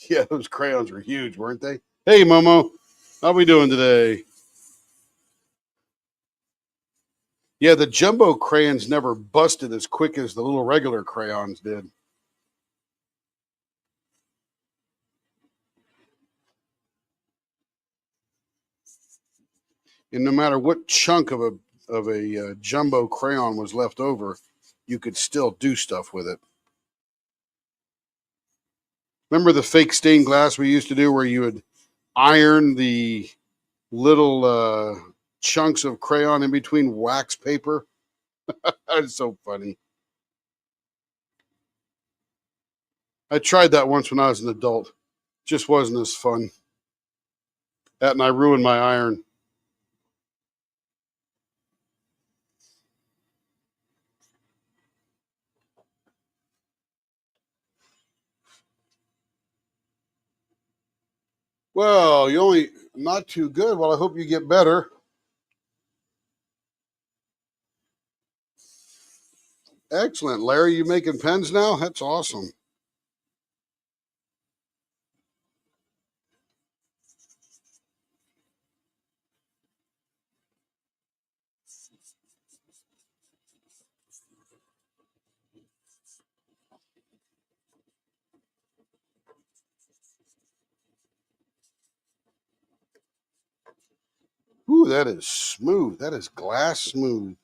Yeah, those crayons were huge, weren't they? Hey, Momo, how we doing today? Yeah, the jumbo crayons never busted as quick as the little regular crayons did. And no matter what chunk of a jumbo crayon was left over, you could still do stuff with it. Remember the fake stained glass we used to do, where you would iron the little chunks of crayon in between wax paper? That's so funny. I tried that once when I was an adult. Just wasn't as fun. That and I ruined my iron. Well, you only not too good. Well, I hope you get better. Excellent, Larry. You making pens now? That's awesome. Ooh, that is smooth. That is glass smooth.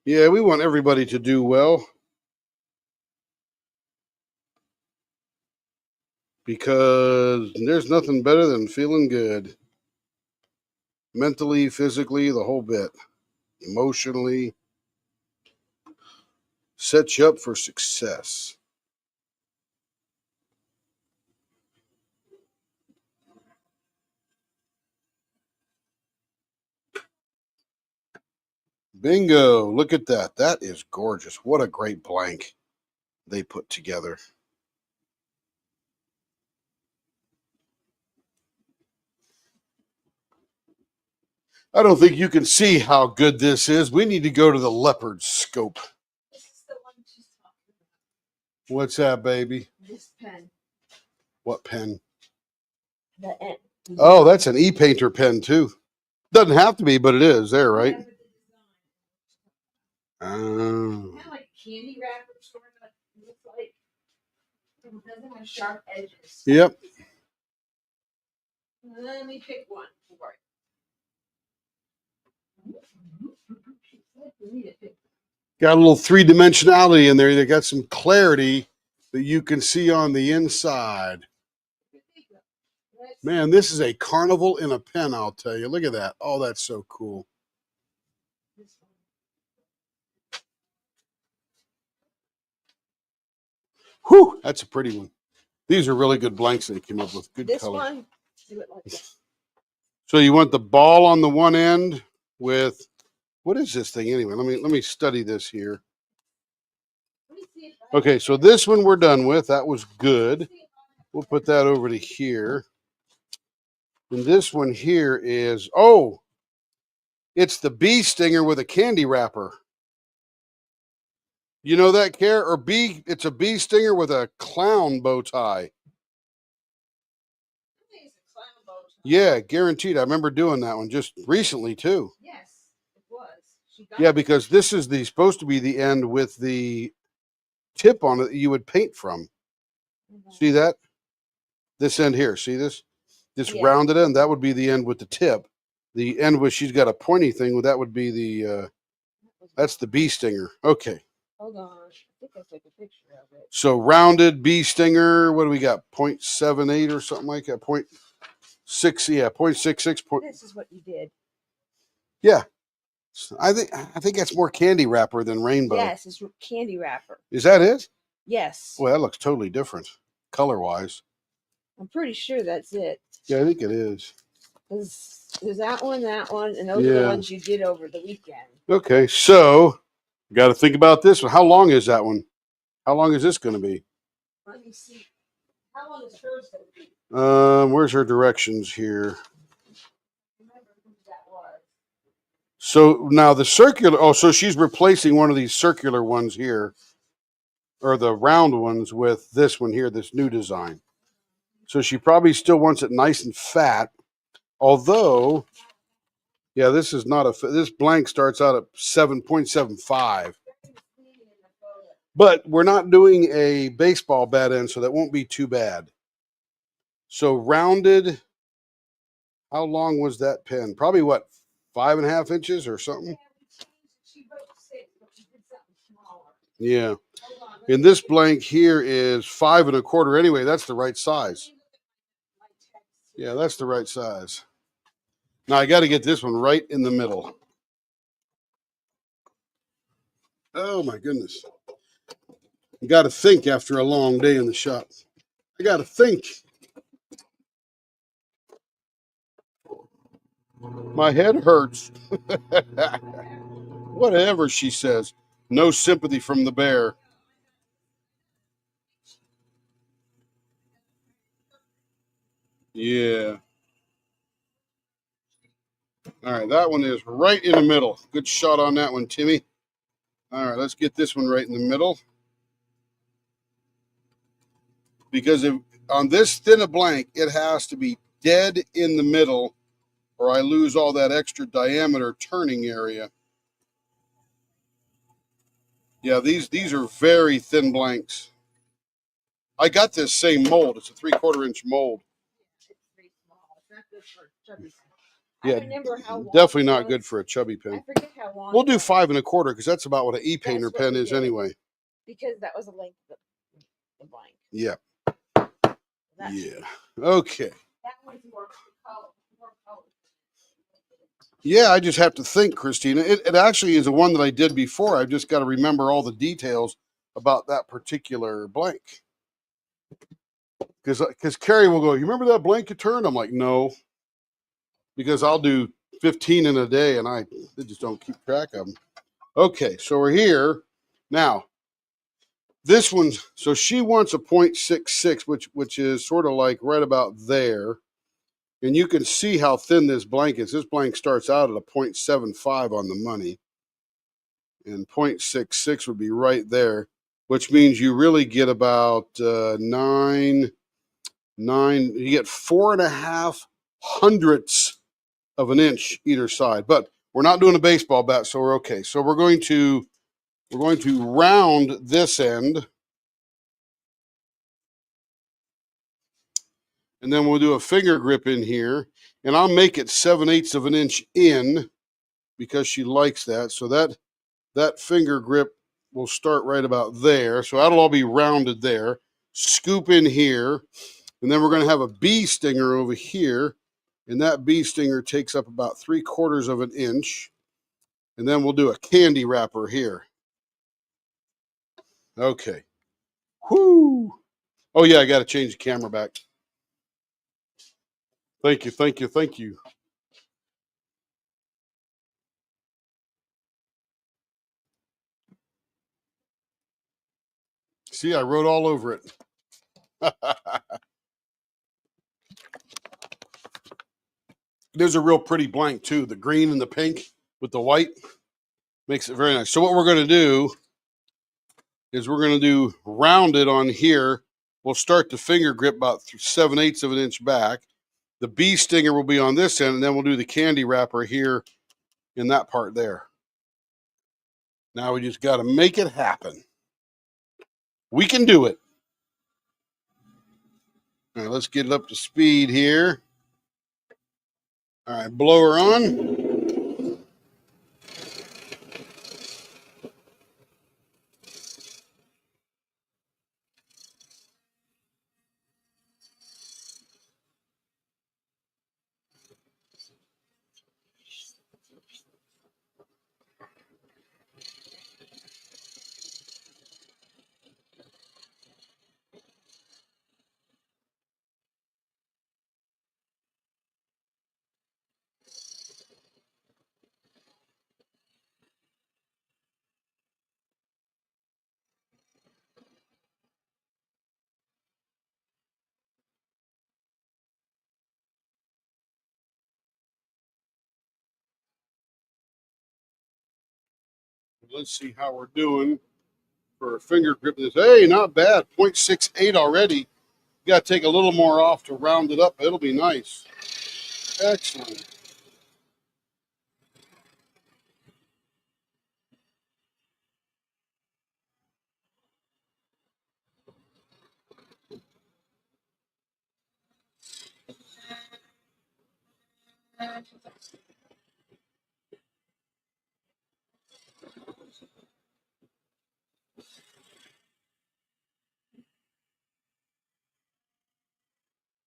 Yeah, we want everybody to do well because there's nothing better than feeling good. Mentally, physically, the whole bit. Emotionally, sets you up for success. Bingo. Look at that. That is gorgeous. What a great blank they put together. I don't think you can see how good this is. We need to go to the leopard scope. This is the one she's talking What's that, baby? about. This pen. What pen? The end. Oh, that's an e-painter pen too. Doesn't have to be, but it is there, right? Yeah, but the design. Oh. Kind of like candy wrapper, sort of. It looks like it doesn't have sharp edges. Yep. Let me pick one for it. Got a little three-dimensionality in there. They got some clarity that you can see on the inside. Man, this is a carnival in a pen, I'll tell you. Look at that. Oh, that's so cool. Whew, that's a pretty one. These are really good blanks they came up with. Good This color. one, do it like that. So you want the ball on the one end with, what is this thing anyway? Let me study this here. Let me see if I- Okay, so this one we're done with. That was good. We'll put that over to here. And this one here is, oh, it's the bee stinger with a candy wrapper. You know that, Care? Or it's a bee stinger with a clown bow tie. I think it's a clown bow tie. Yeah, guaranteed. I remember doing that one just recently too. Yes, it was. She got Yeah, it. because this is supposed to be the end with the tip on it that you would paint from. Mhm. See that? This end here. See this? This Yeah. rounded end, that would be the end with the tip. The end where she's got a pointy thing, that would be the that's the bee stinger. Okay. Hold on. I think I took a picture of it. So rounded bee stinger, what do we got? 0.78 or something like that. 0.6, yeah, 0.66. This is what you did. Yeah. I think that's more candy wrapper than rainbow. Yes, it's candy wrapper. Is that it? Yes. Well, that looks totally different color-wise. I'm pretty sure that's it. Yeah, I think it is. There's that one, and those are the Yeah. ones you did over the weekend. Okay, so got to think about this one. How long is that one? How long is this going to be? Let me see. How long is hers going to be? Where's her directions here? Remember who that was. So now the circular, oh, so she's replacing one of these circular ones here, or the round ones with this one here, this new design. So she probably still wants it nice and fat, although, yeah, this is not this blank starts out at 7.75. But we're not doing a baseball bat end, so that won't be too bad. So rounded, how long was that pen? Probably what, 5.5 inches or something? She wrote 6, but she did something smaller. Yeah. Hold on. And this blank here is 5 1/4. Anyway, that's the right size. My text. Yeah, that's the right size. Now I got to get this one right in the middle. Oh my goodness. You got to think after a long day in the shop. I got to think. My head hurts. Whatever she says. No sympathy from the bear. Yeah. All right, that one is right in the middle. Good shot on that one, Timmy. All right, let's get this one right in the middle. Because on this thin a blank, it has to be dead in the middle, or I lose all that extra diameter turning area. Yeah, these are very thin blanks. I got this same mold. It's a 3/4 inch mold. It's pretty small. It's not good for chubby. Yeah, I remember how long definitely it not was. good for a chubby I pen. forget how long. We'll it do was, 5 1/4 because that's about what an e-painter That's what pen we is did. anyway. because that was the length of the blank. Yeah. That's, Yeah. Okay. That one's more color. Yeah, I just have to think, Christina. It actually is a one that I did before. I've just got to remember all the details about that particular blank. Because Carrie will go, you remember that blank you turned? I'm like, no. Because I'll do 15 in a day and I just don't keep track of them. Okay, so we're here. Now, this one, so she wants a 0.66, which is sort of like right about there. And you can see how thin this blank is. This blank starts out at a 0.75 on the money. And 0.66 would be right there, which means you really get about you get 4.5 hundredths of an inch either side. But we're not doing a baseball bat, so we're okay. So we're going to round this end, and then we'll do a finger grip in here, and I'll make it 7/8 of an inch in because she likes that. So that finger grip will start right about there. So that'll all be rounded there. Scoop in here, and then we're going to have a bee stinger over here, and that bee stinger takes up about 3/4 of an inch. And then we'll do a candy wrapper here. Okay. Whoo. Oh yeah, I got to change the camera back. Thank you, thank you, thank you. See, I wrote all over it. There's a real pretty blank too. The green and the pink with the white makes it very nice. So what we're going to do is we're going to do rounded on here. We'll start the finger grip about 7/8 of an inch back. The bee stinger will be on this end, and then we'll do the candy wrapper here in that part there. Now we just got to make it happen. We can do it. All right, let's get it up to speed here. All right, blower on. Let's see how we're doing for a finger grip. Hey, not bad. 0.68 already. You got to take a little more off to round it up. It'll be nice. Excellent.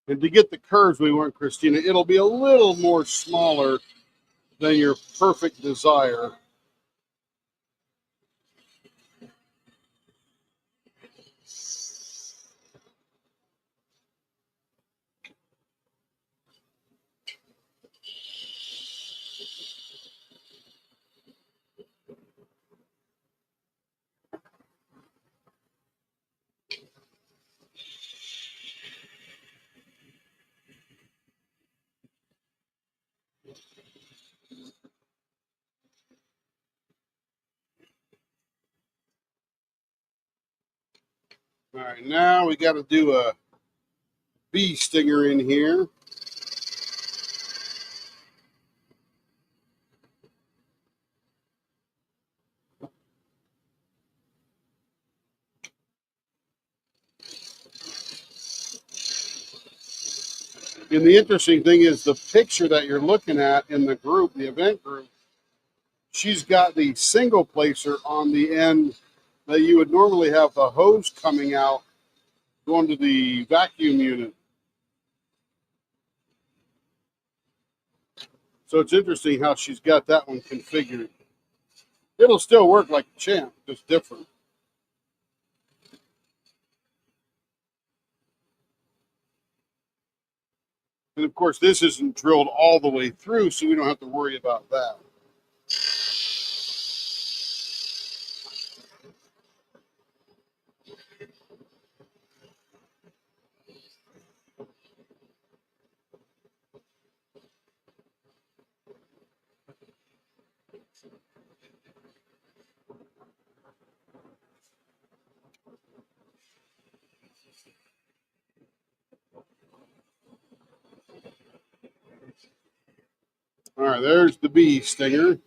And to get the curves we want, Christina, it'll be a little more smaller than your perfect desire. All right, now we got to do a bee stinger in here. And the interesting thing is the picture that you're looking at in the group, the event group, she's got the single placer on the end that you would normally have the hose coming out going to the vacuum unit. So it's interesting how she's got that one configured. It'll still work like a champ, just different. And of course, this isn't drilled all the way through, so we don't have to worry about that. All right, there's the bee stinger,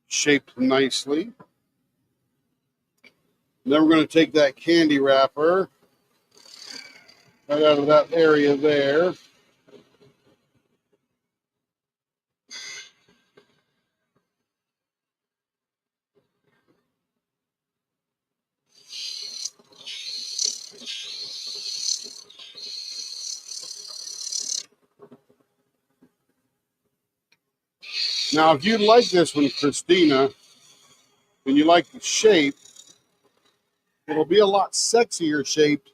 shaped nicely. Then we're going to take that candy wrapper right out of that area there. Now, if you like this one, Christina, and you like the shape, it'll be a lot sexier shaped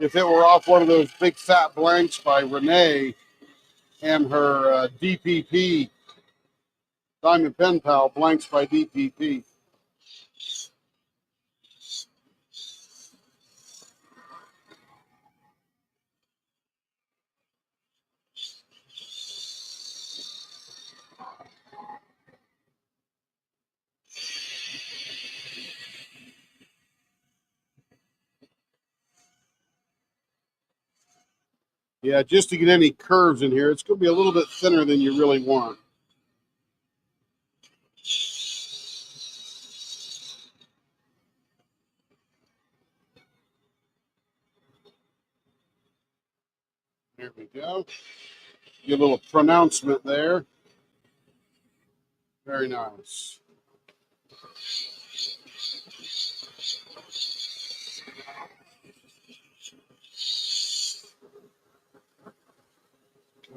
if it were off one of those big fat blanks by Renee and her DPP, Diamond Pen Pal blanks by DPP. Yeah, just to get any curves in here, it's going to be a little bit thinner than you really want. There we go. Get a little pronouncement there. Very nice.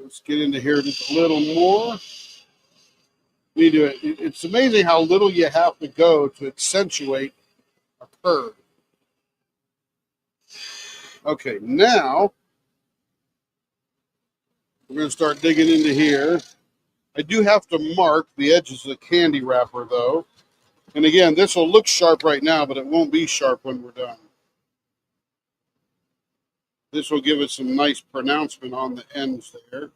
Let's get into here just a little more. It's amazing how little you have to go to accentuate a curve. Okay, now we're going to start digging into here. I do have to mark the edges of the candy wrapper, though. And again, this will look sharp right now, but it won't be sharp when we're done. This will give us some nice pronouncement on the ends there.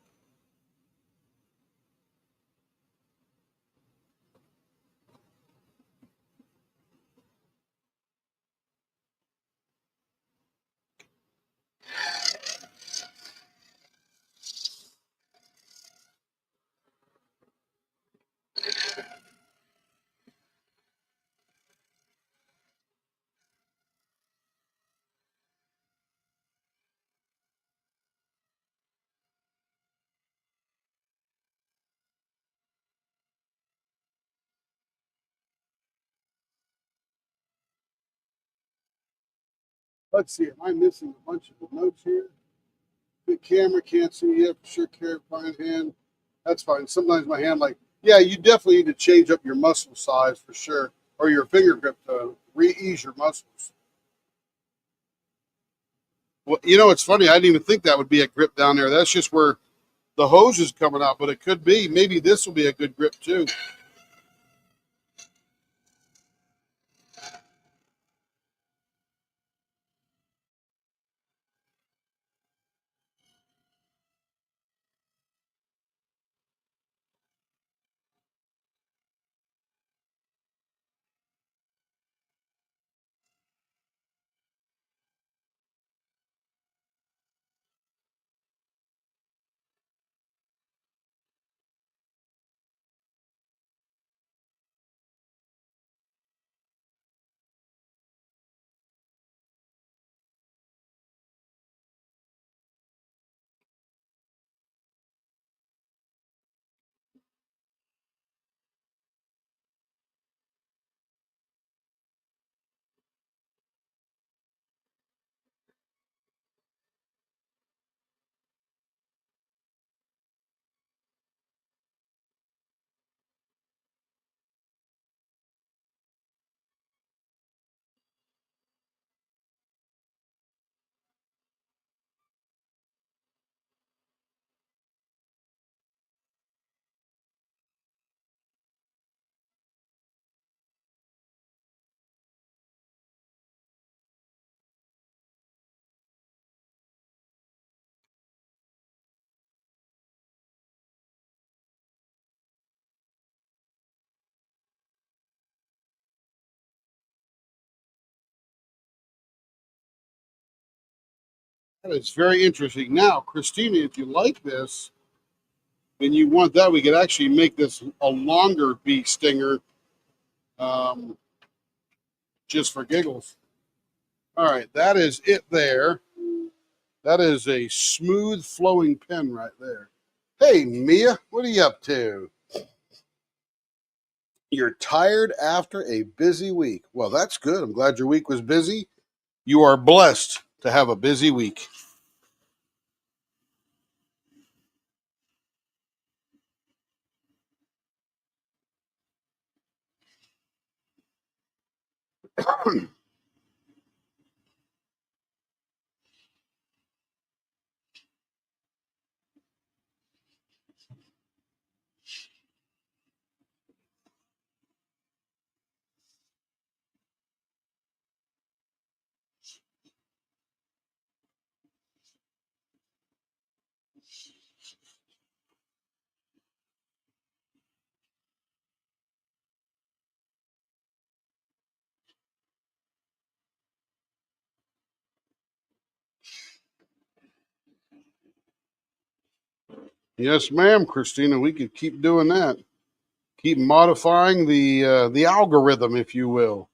Let's see, am I missing a bunch of notes here? The camera can't see. Yep, sure, carrot fine hand. That's fine. Sometimes my hand, like, yeah, you definitely need to change up your muscle size for sure, or your finger grip to ease your muscles. Well, you know, it's funny. I didn't even think that would be a grip down there. That's just where the hose is coming out, but it could be. Maybe this will be a good grip too. That is very interesting. Now, Christina, if you like this, and you want that, we could actually make this a longer bee stinger, um, just for giggles. All right, that is it there. That is a smooth flowing pen right there. Hey, Mia, what are you up to? You're tired after a busy week. Well, that's good. I'm glad your week was busy. You are blessed to have a busy week. Yes, ma'am, Christina. We could keep doing that. Keep modifying the algorithm, if you will.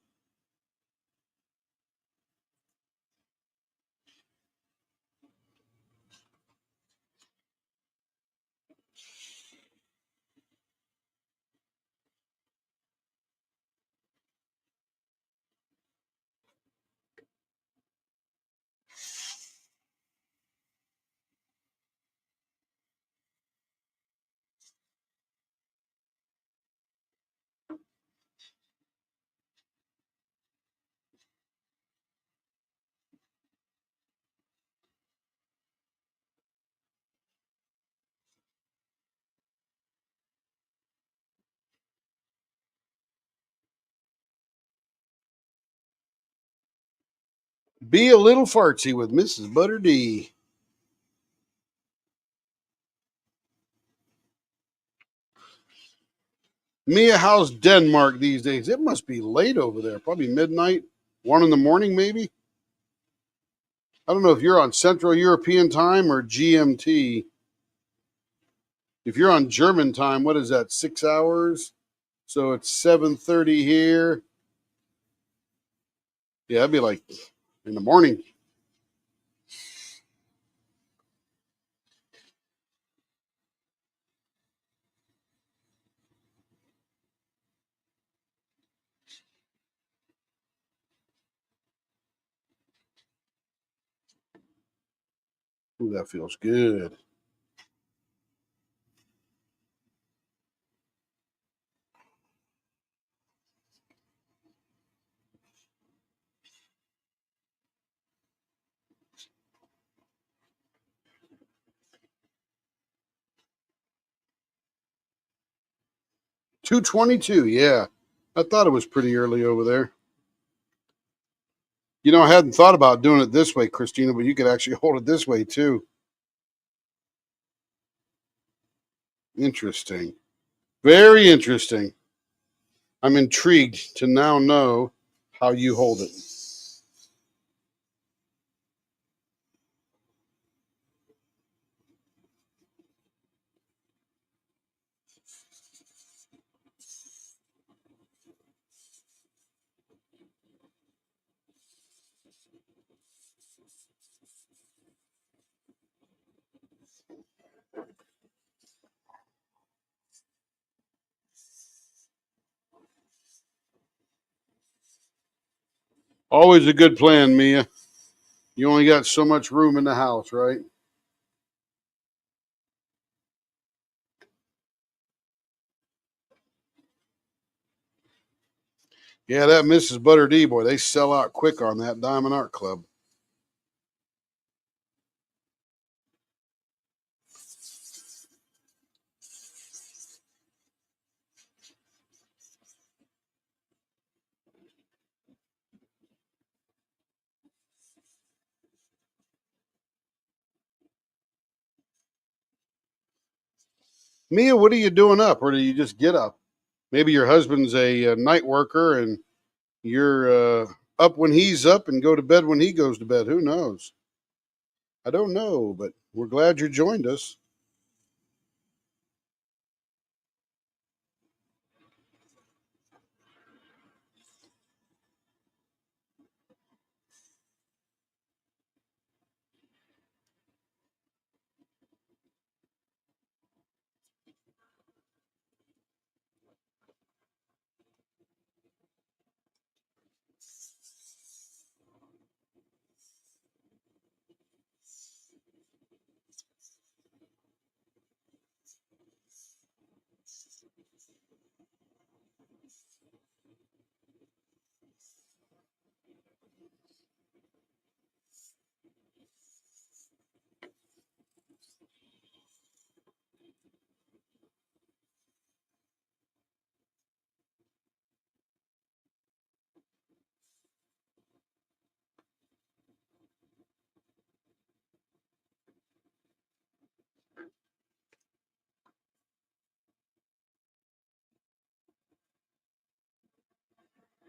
Be a little fartsy with Mrs. Butter D. Mia, how's Denmark these days? It must be late over there. Probably midnight, 1 in the morning, maybe. I don't know if you're on Central European time or GMT. If you're on German time, what is that? 6 hours. So it's 7:30 here. Yeah, it'd be like in the morning. Ooh, that feels good. $2.22. Yeah, I thought it was pretty early over there. You know, I hadn't thought about doing it this way, Christina, but you could actually hold it this way too. Interesting. Very interesting. I'm intrigued to now know how you hold it. Always a good plan, Mia. You only got so much room in the house, right? Yeah, that Mrs. Butter D, boy, they sell out quick on that Diamond Art Club. Mia, what are you doing up, or do you just get up? Maybe your husband's a night worker and you're up when he's up and go to bed when he goes to bed. Who knows? I don't know, but we're glad you joined us.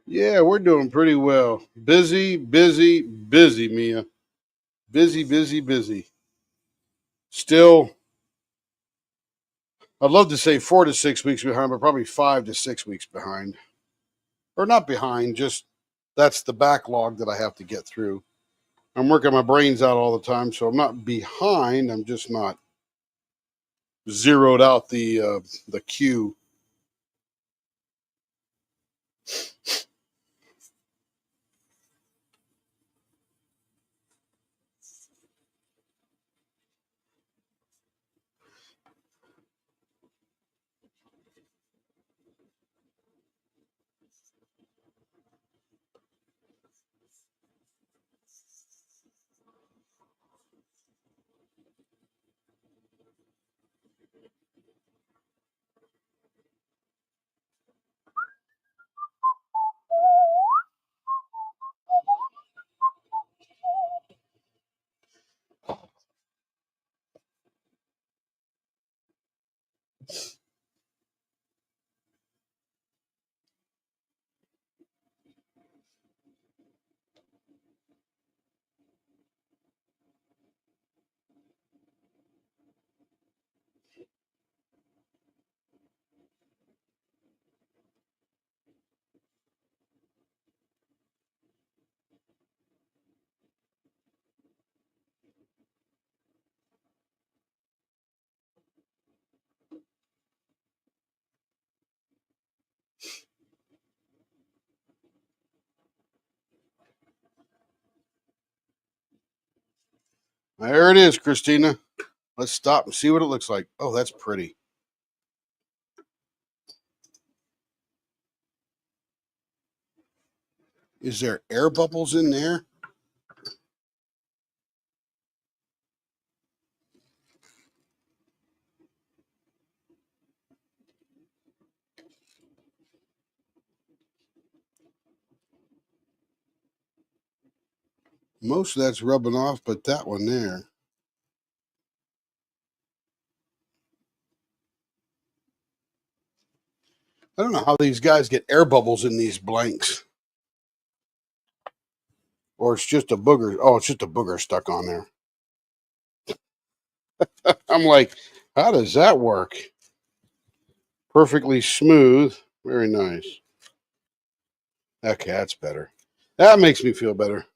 Yeah, we're doing pretty well. Busy, busy, busy, Mia. Busy, busy, busy. Still, I'd love to say 4 to 6 weeks behind, but probably 5 to 6 weeks behind. Or not behind, just that's the backlog that I have to get through. I'm working my brains out all the time, so I'm not behind. I'm just not zeroed out the queue. There it is, Christina. Let's stop and see what it looks like. Oh, that's pretty. Is there air bubbles in there? Most of that's rubbing off, but that one there. I don't know how these guys get air bubbles in these blanks. Or it's just a booger. Oh, it's just a booger stuck on there. I'm like, how does that work? Perfectly smooth. Very nice. Okay, that's better. That makes me feel better.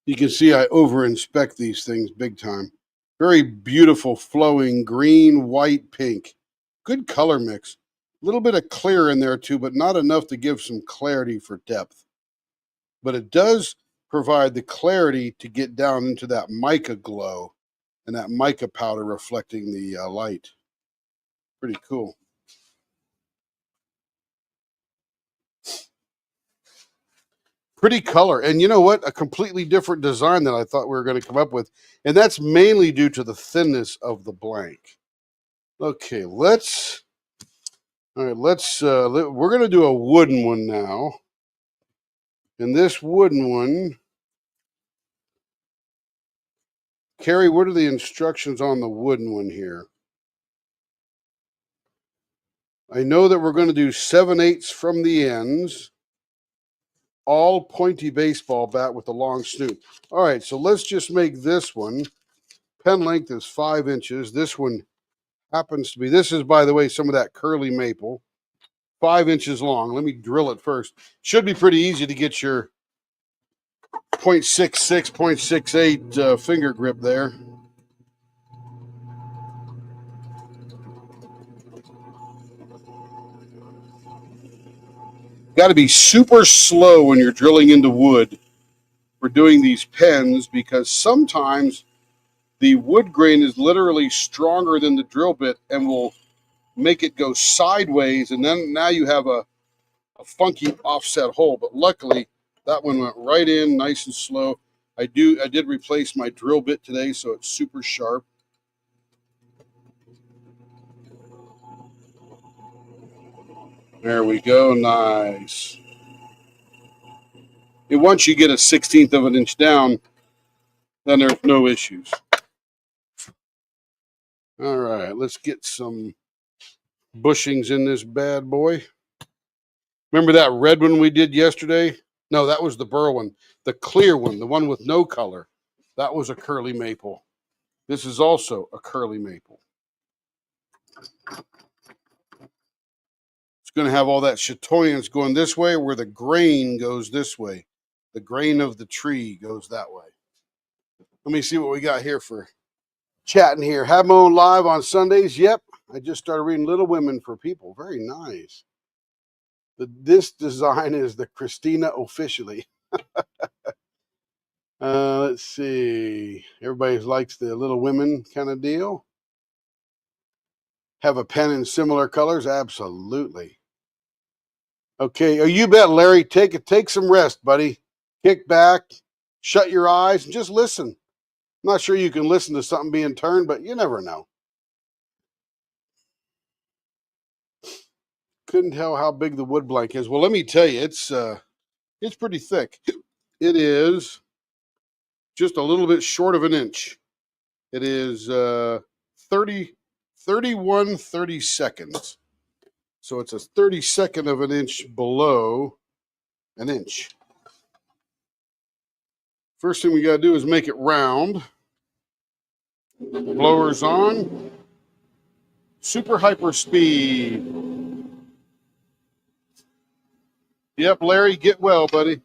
You can see I over inspect these things big time. Very beautiful, flowing green, white, pink. Good color mix. A little bit of clear in there too, but not enough to give some clarity for depth. But it does provide the clarity to get down into that mica glow and that mica powder reflecting the light. Pretty cool. Pretty color. And you know what? A completely different design than I thought we were going to come up with. And that's mainly due to the thinness of the blank. Okay, we're going to do a wooden one now. And this wooden one, Carrie, what are the instructions on the wooden one here? I know that we're going to do 7/8 from the ends, all pointy baseball bat with a long snoot. All right, so let's just make this one. Pen length is 5 inches. This one happens to be, this is, by the way, some of that curly maple, 5 inches long. Let me drill it first. Should be pretty easy to get your 0.66, 0.68 finger grip there. Got to be super slow when you're drilling into wood for doing these pens, because sometimes the wood grain is literally stronger than the drill bit and will make it go sideways, and then now you have a funky offset hole. But luckily that one went right in nice and slow. I did replace my drill bit today, so it's super sharp. There we go. Nice. And once you get a 1/16 of an inch down, then there's no issues. All right, let's get some bushings in this bad boy. Remember that red one we did yesterday? No, that was the burl one. The clear one, the one with no color. That was a curly maple. This is also a curly maple. It's going to have all that chatoyance going this way, where the grain goes this way. The grain of the tree goes that way. Let me see what we got here for chatting here. Have my own live on Sundays. Yep. I just started reading Little Women for People. Very nice. This design is the Christina officially. Let's see. Everybody likes the Little Women kind of deal. Have a pen in similar colors? Absolutely. Okay. Oh, you bet, Larry. Take some rest, buddy. Kick back, shut your eyes, and just listen. I'm not sure you can listen to something being turned, but you never know. Couldn't tell how big the wood blank is. Well, let me tell you, it's pretty thick. It is just a little bit short of an inch. It is 30 seconds. So it's a 32nd of an inch below an inch. First thing we got to do is make it round. Blowers on. Super hyper speed. Yep, Larry, get well, buddy.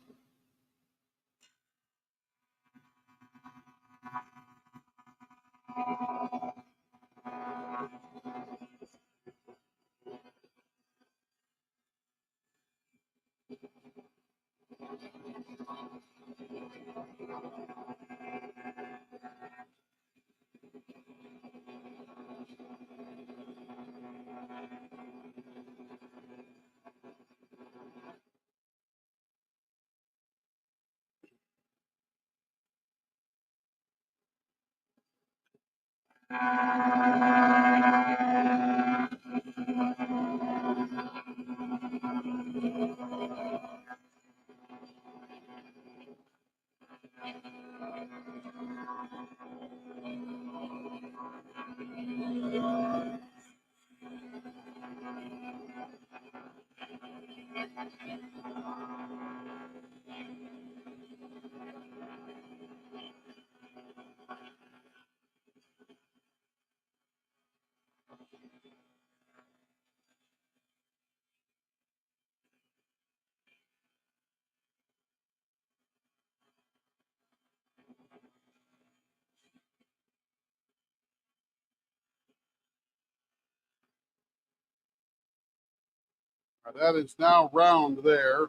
That is now round there.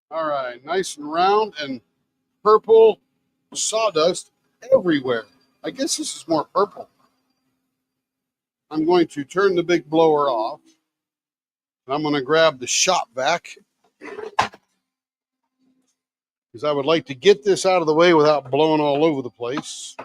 All right, nice and round and purple sawdust everywhere. I guess this is more purple. I'm going to turn the big blower off. And I'm going to grab the shop vac because I would like to get this out of the way without blowing all over the place.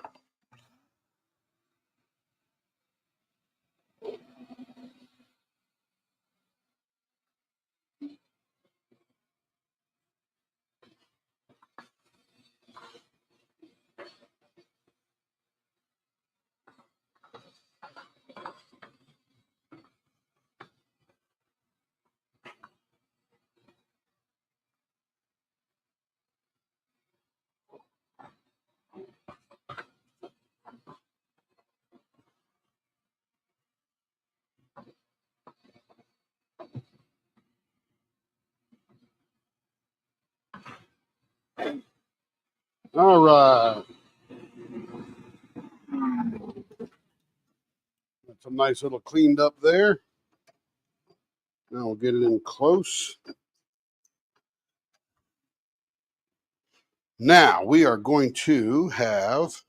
All right. That's a nice little cleaned up there. Now we'll get it in close. Now we are going to have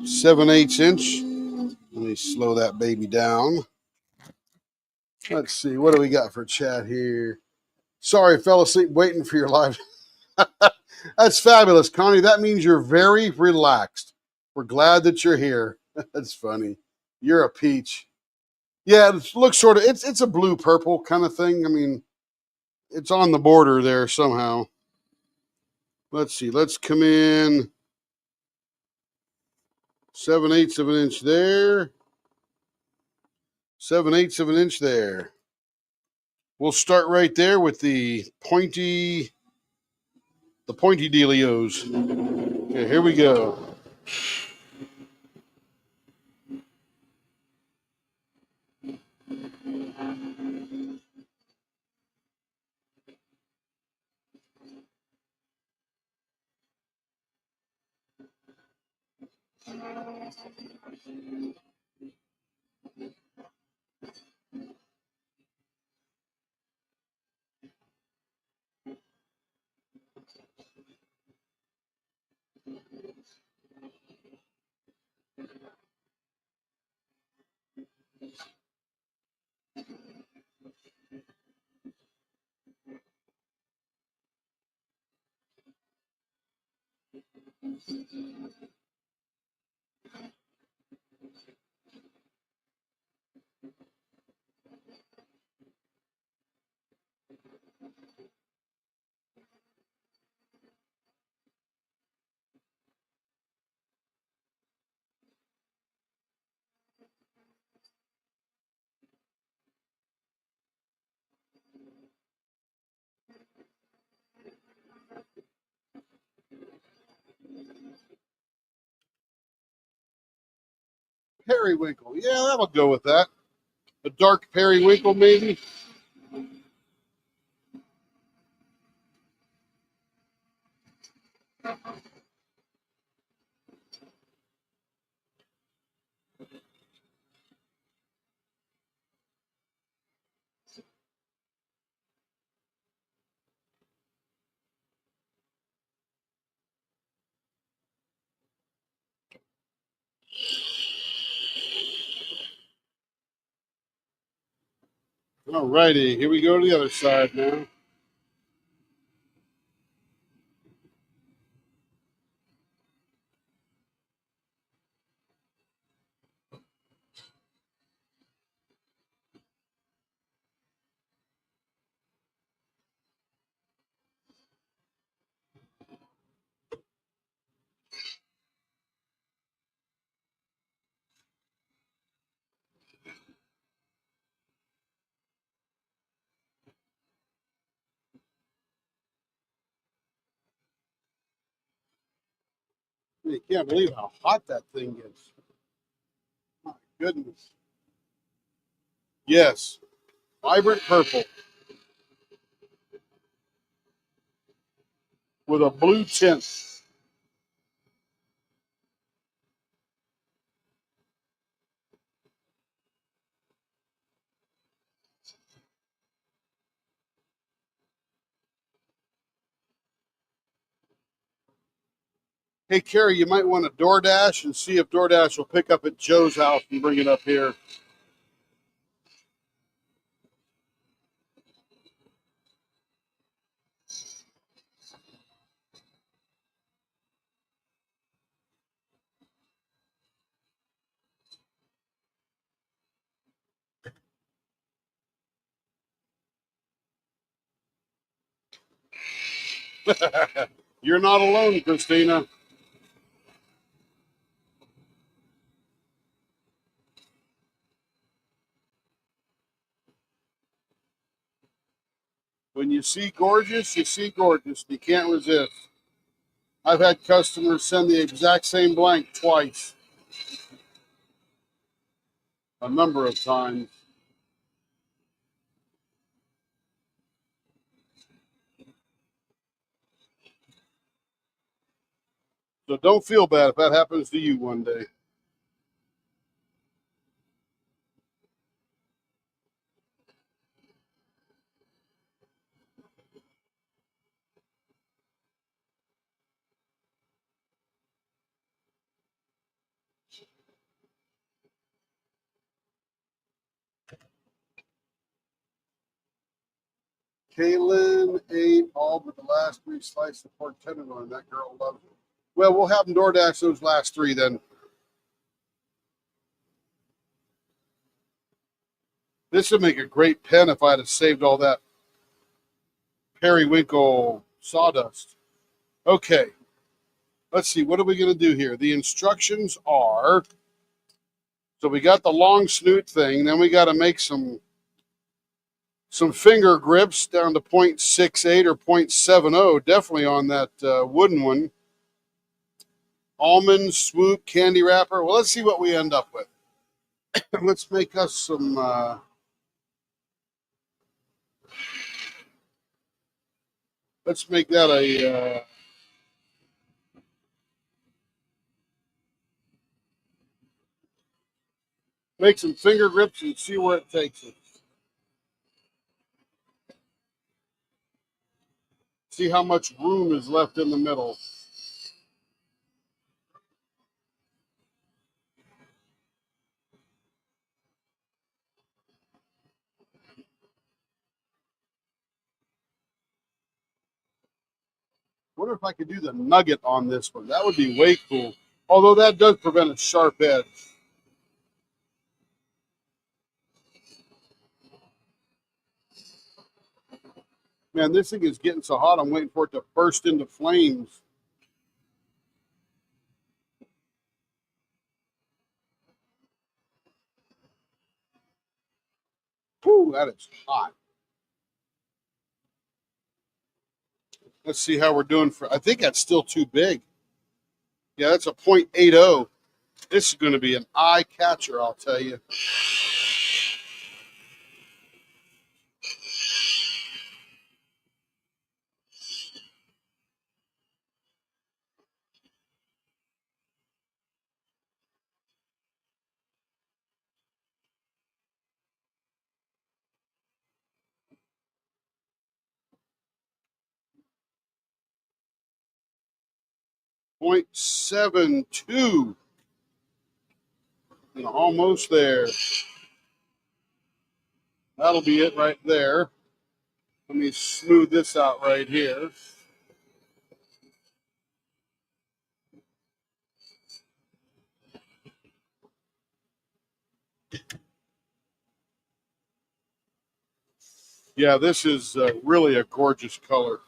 7/8 inch. Let me slow that baby down. Let's see, what do we got for chat here? Sorry, fell asleep waiting for your live. That's fabulous, Connie. That means you're very relaxed. We're glad that you're here. That's funny. You're a peach. Yeah, it looks sort of, it's a blue purple kind of thing. I mean, it's on the border there somehow. Let's see. Let's come in 7/8 of an inch there. 7/8 of an inch there. We'll start right there with the pointy dealios. Okay, here we go. Periwinkle. Yeah, that'll go with that. A dark periwinkle, maybe. All righty, here we go to the other side now. You can't believe how hot that thing gets. My goodness. Yes, vibrant purple with a blue tint. Hey, Carrie, you might want to DoorDash and see if DoorDash will pick up at Joe's house and bring it up here. You're not alone, Christina. When you see gorgeous, you see gorgeous. You can't resist. I've had customers send the exact same blank twice, a number of times. So don't feel bad if that happens to you one day. Kaylin ate all but the last 3 slices of pork tenderloin. That girl loves it. Well, we'll have them DoorDash those last 3 then. This would make a great pen if I'd have saved all that periwinkle sawdust. Okay. Let's see. What are we going to do here? The instructions are, so we got the long snoot thing. Then we got to make some finger grips down to 0.68 or 0.70. Definitely on that wooden one. Almond, swoop, candy wrapper. Well, let's see what we end up with. Let's make us some... let's make that a... make some finger grips and see where it takes us. See how much room is left in the middle. Wonder if I could do the nugget on this one. That would be way cool. Although that does prevent a sharp edge. Man, this thing is getting so hot, I'm waiting for it to burst into flames. Whew, that is hot. Let's see how we're doing for, I think that's still too big. Yeah, that's a 0.80. This is going to be an eye catcher, I'll tell you. .72. And almost there. That'll be it right there. Let me smooth this out right here. Yeah, this is really a gorgeous color.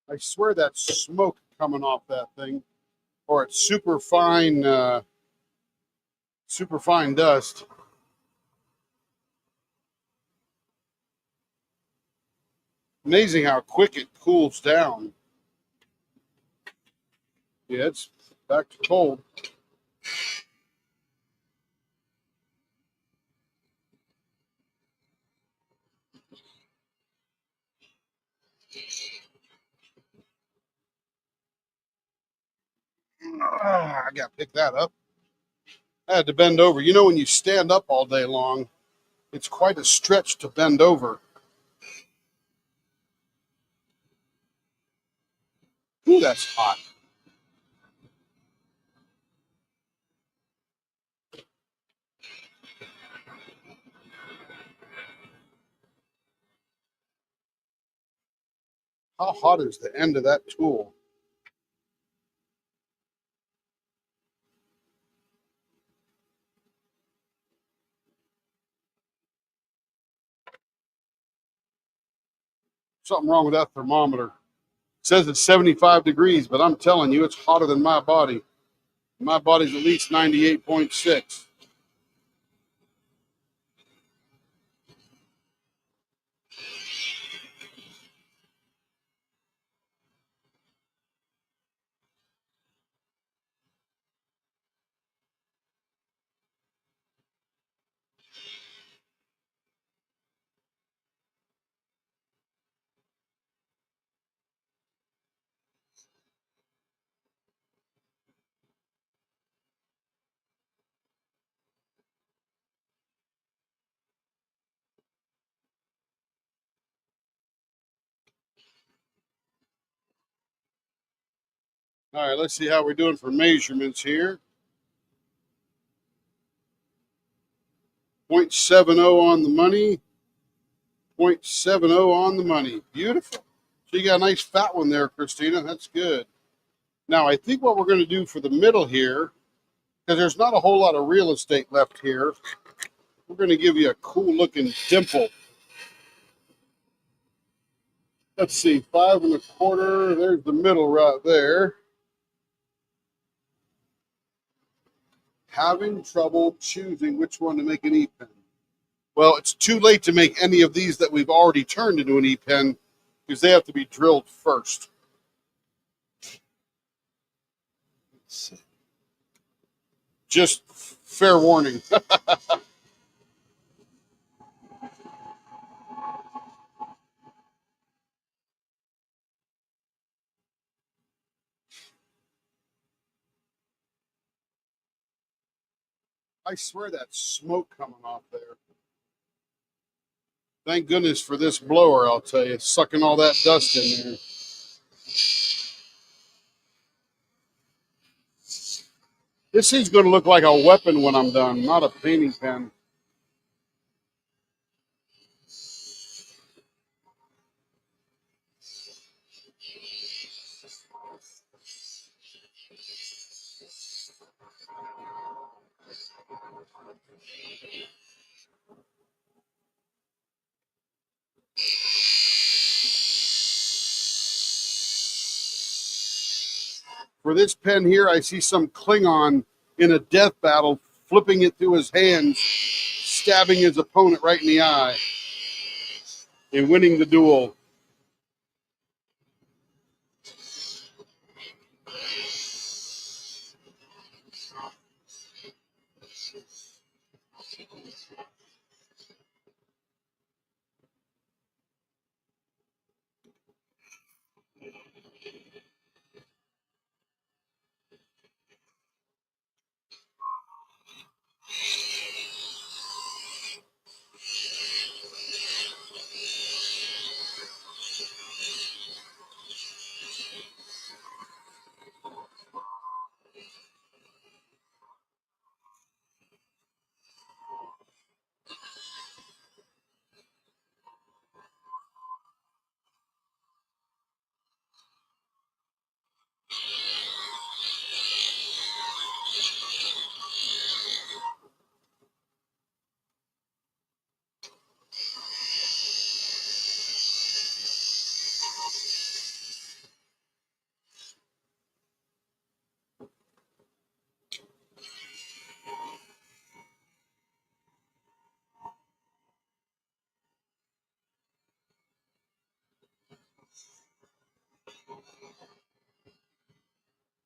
I swear that's smoke coming off that thing, or it's super fine dust. Amazing how quick it cools down. Yeah, it's back to cold. I got to pick that up. I had to bend over. You know, when you stand up all day long, it's quite a stretch to bend over. Ooh, that's hot. How hot is the end of that tool? Something wrong with that thermometer. It says it's 75 degrees, but I'm telling you, it's hotter than my body. My body's at least 98.6. All right, let's see how we're doing for measurements here. 0.70 on the money. 0.70 on the money. Beautiful. So you got a nice fat one there, Christina. That's good. Now, I think what we're going to do for the middle here, because there's not a whole lot of real estate left here, we're going to give you a cool looking dimple. Let's see, 5 1/4. There's the middle right there. Having trouble choosing which one to make an E-pen. Well, it's too late to make any of these that we've already turned into an E-pen because they have to be drilled first. Just fair warning. I swear that's smoke coming off there. Thank goodness for this blower, I'll tell you. It's sucking all that dust in there. This thing's going to look like a weapon when I'm done, not a painting pen. For this pen here, I see some Klingon in a death battle, flipping it through his hands, stabbing his opponent right in the eye, and winning the duel.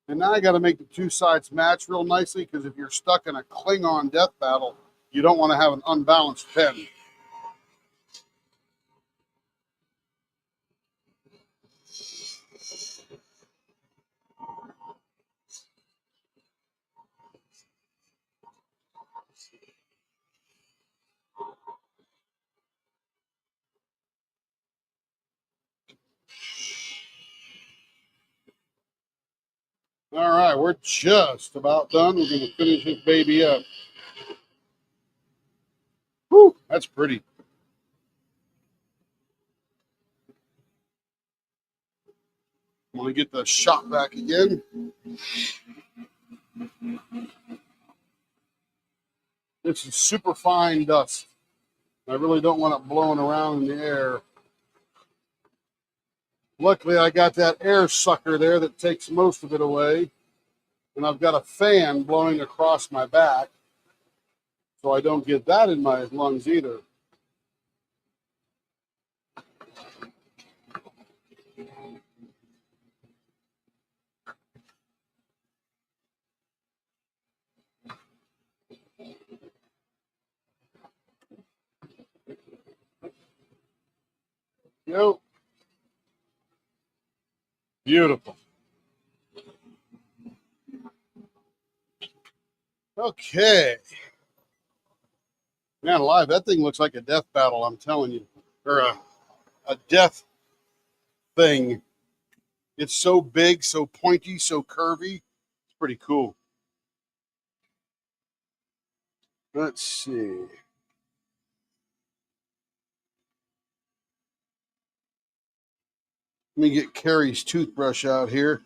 And now I got to make the two sides match real nicely, because if you're stuck in a Klingon death battle, you don't want to have an unbalanced pen. All right, we're just about done. We're going to finish this baby up. Whew, that's pretty. I'm going to get the shot back again. This is super fine dust. I really don't want it blowing around in the air. Luckily, I got that air sucker there that takes most of it away. And I've got a fan blowing across my back, so I don't get that in my lungs either. Yep. Beautiful. Okay. Man alive, that thing looks like a death battle, I'm telling you. Or a death thing. It's so big, so pointy, so curvy. It's pretty cool. Let's see. Let me get Carrie's toothbrush out here.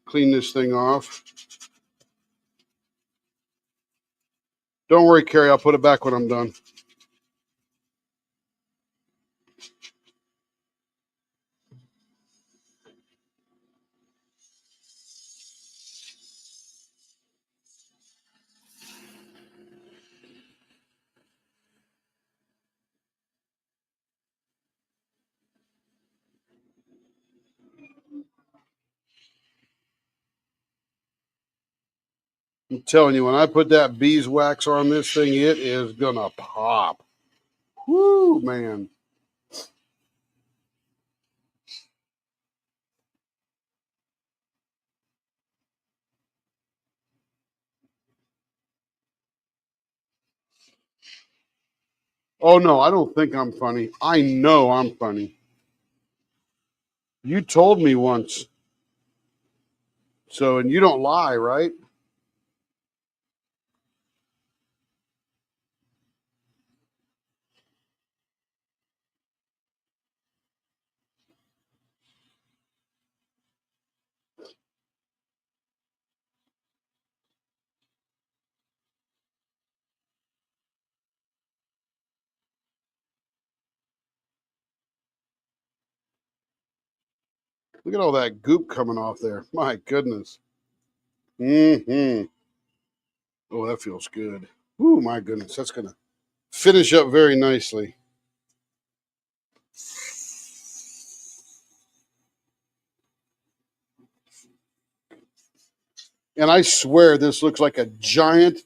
Clean this thing off. Don't worry, Carrie. I'll put it back when I'm done. I'm telling you, when I put that beeswax on this thing, it is gonna pop. Woo, man. Oh, no, I don't think I'm funny. I know I'm funny. You told me once. So, and you don't lie, right? Look at all that goop coming off there. My goodness. Mm-hmm. Oh, that feels good. Ooh, my goodness. That's going to finish up very nicely. And I swear this looks like a giant,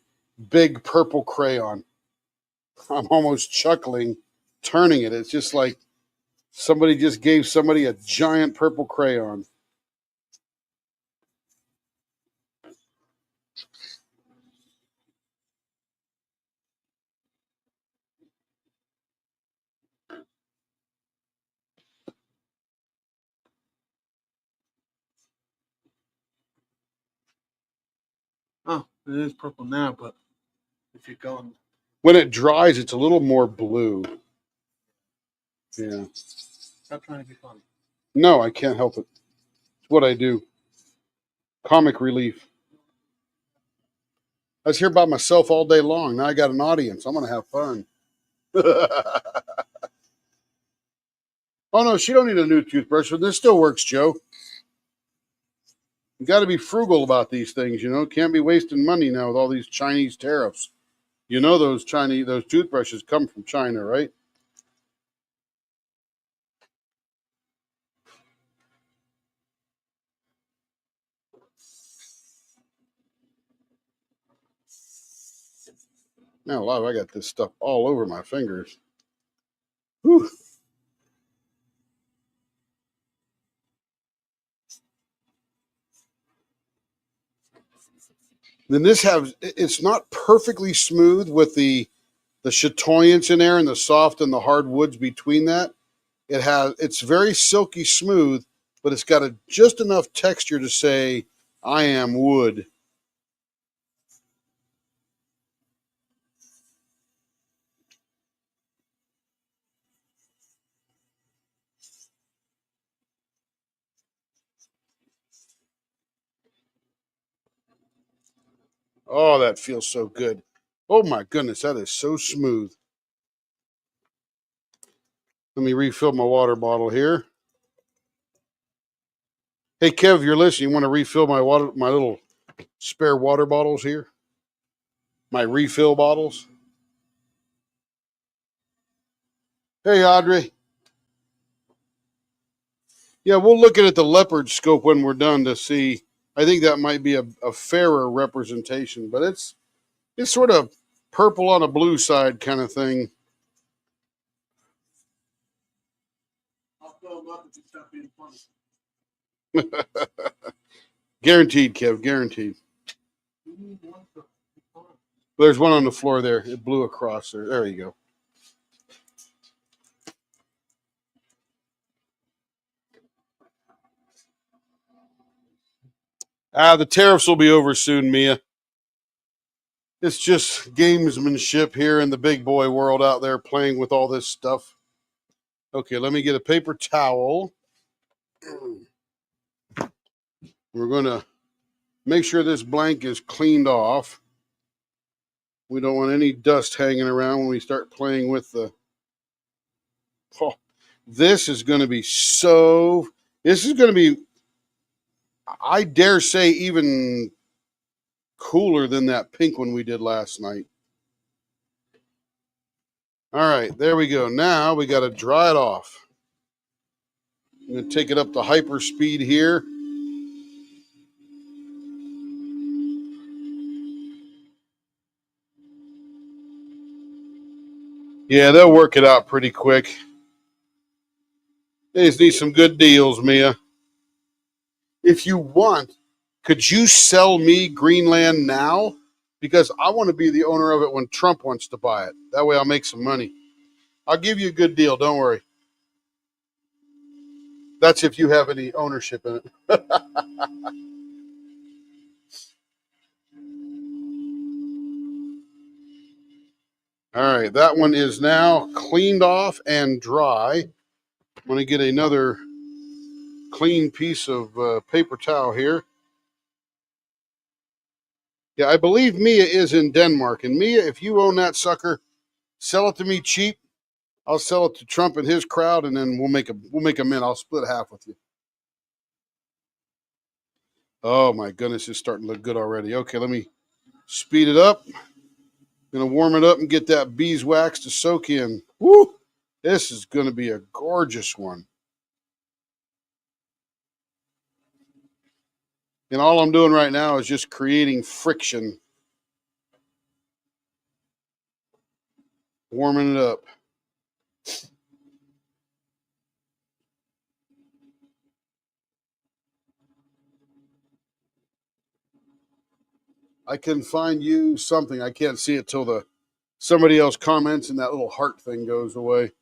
big purple crayon. I'm almost chuckling turning it. It's just like somebody just gave somebody a giant purple crayon. Oh, it is purple now, but if you're going, When it dries, it's a little more blue. Yeah. stop trying to be funny. No, I can't help it. It's what I do. Comic relief. I was here by myself all day long. Now I got an audience. I'm going to have fun. Oh, no, she don't need a new toothbrush, but this still works, Joe. You got to be frugal about these things, you know. Can't be wasting money now with all these Chinese tariffs. You know those toothbrushes come from China, right? Now, alive, I got this stuff all over my fingers. Whew. Then it's not perfectly smooth with the chatoyance in there and the soft and the hard woods between that. It's very silky smooth, but it's got just enough texture to say I am wood. Oh, that feels so good. Oh my goodness, that is so smooth. Let me refill my water bottle here. Hey, Kev, if you're listening, you want to refill my little spare water bottles here? My refill bottles? Hey, Audrey. Yeah, we'll look at the leopard scope when we're done to see. I think that might be a fairer representation, but it's sort of purple on a blue side kind of thing. I'll fill them up if you stop being funny. Guaranteed, Kev, guaranteed. You need one for fun. There's one on the floor there. It blew across there. There you go. The tariffs will be over soon, Mia. It's just gamesmanship here in the big boy world out there playing with all this stuff. Okay, let me get a paper towel. We're going to make sure this blank is cleaned off. We don't want any dust hanging around when we start playing with the... Oh, this is going to be so... This is going to be, I dare say, even cooler than that pink one we did last night. All right, there we go. Now we got to dry it off. I'm going to take it up to hyper speed here. Yeah, they'll work it out pretty quick. They just need some good deals, Mia. If you want, could you sell me Greenland now? Because I want to be the owner of it when Trump wants to buy it. That way I'll make some money. I'll give you a good deal. Don't worry. That's if you have any ownership in it. All right. That one is now cleaned off and dry. I'm going to get another clean piece of paper towel here. Yeah, I believe Mia is in Denmark. And Mia, if you own that sucker, sell it to me cheap. I'll sell it to Trump and his crowd, and then we'll make a mint. I'll split half with you. Oh my goodness, it's starting to look good already. Okay, let me speed it up. Gonna warm it up and get that beeswax to soak in. Woo! This is gonna be a gorgeous one. And all I'm doing right now is just creating friction. Warming it up. I can find you something. I can't see it till somebody else comments and that little heart thing goes away.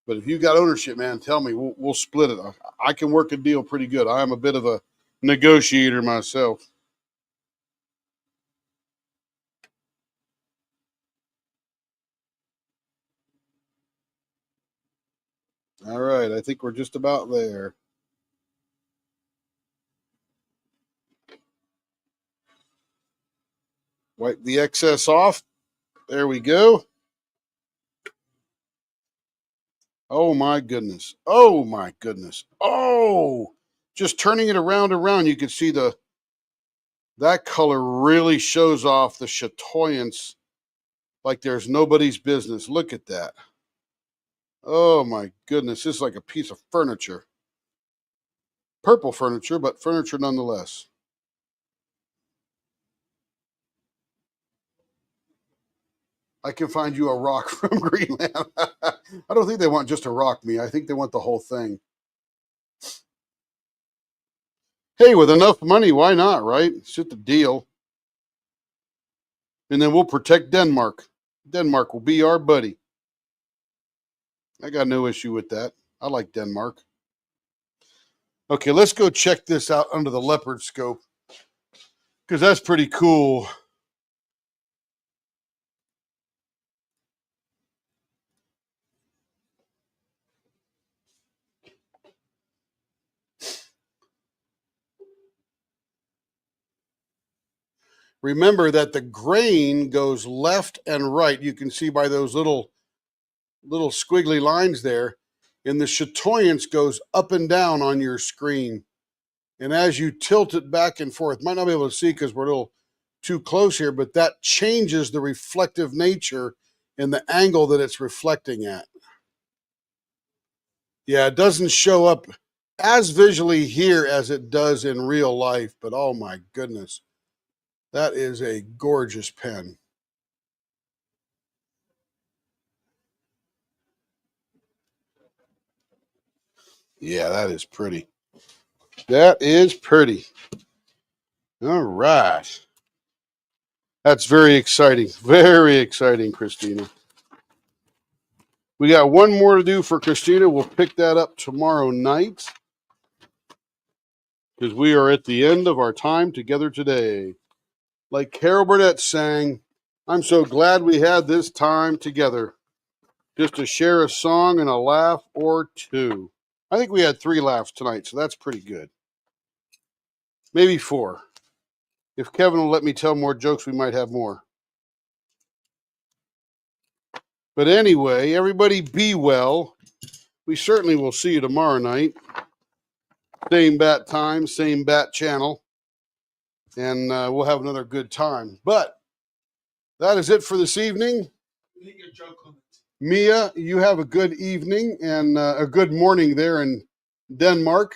But if you got ownership, man, tell me. We'll split it. I can work a deal pretty good. I am a bit of a negotiator myself. All right, I think we're just about there. Wipe the excess off. There we go. Oh my goodness. Oh my goodness. Oh, just turning it around, you can see that color really shows off the chatoyance like there's nobody's business. Look at that. Oh my goodness. This is like a piece of furniture. Purple furniture, but furniture nonetheless. I can find you a rock from Greenland. I don't think they want just a rock, me. I think they want the whole thing. Hey, with enough money, why not, right? It's just a deal. And then we'll protect Denmark. Denmark will be our buddy. I got no issue with that. I like Denmark. Okay, let's go check this out under the leopard scope, because that's pretty cool. Remember that the grain goes left and right. You can see by those little squiggly lines there. and the chatoyance goes up and down on your screen. And as you tilt it back and forth, might not be able to see because we're a little too close here, but that changes the reflective nature and the angle that it's reflecting at. Yeah, it doesn't show up as visually here as it does in real life, but oh my goodness, that is a gorgeous pen. Yeah, that is pretty. That is pretty. All right. That's very exciting. Very exciting, Christina. We got one more to do for Christina. We'll pick that up tomorrow night because we are at the end of our time together today. Like Carol Burnett sang, I'm so glad we had this time together just to share a song and a laugh or two. I think we had 3 laughs tonight, so that's pretty good. Maybe 4. If Kevin will let me tell more jokes, we might have more. But anyway, everybody be well. We certainly will see you tomorrow night. Same bat time, same bat channel. And we'll have another good time. But that is it for this evening. Mia, you have a good evening and a good morning there in Denmark.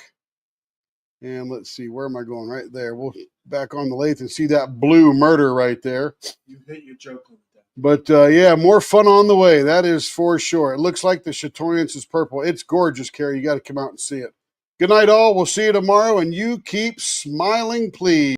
And let's see, where am I going? Right there. We'll back on the lathe and see that blue murder right there. You hit your joke with that. But yeah, more fun on the way. That is for sure. It looks like the chatoyance is purple. It's gorgeous, Carrie. You got to come out and see it. Good night, all. We'll see you tomorrow, and you keep smiling, please.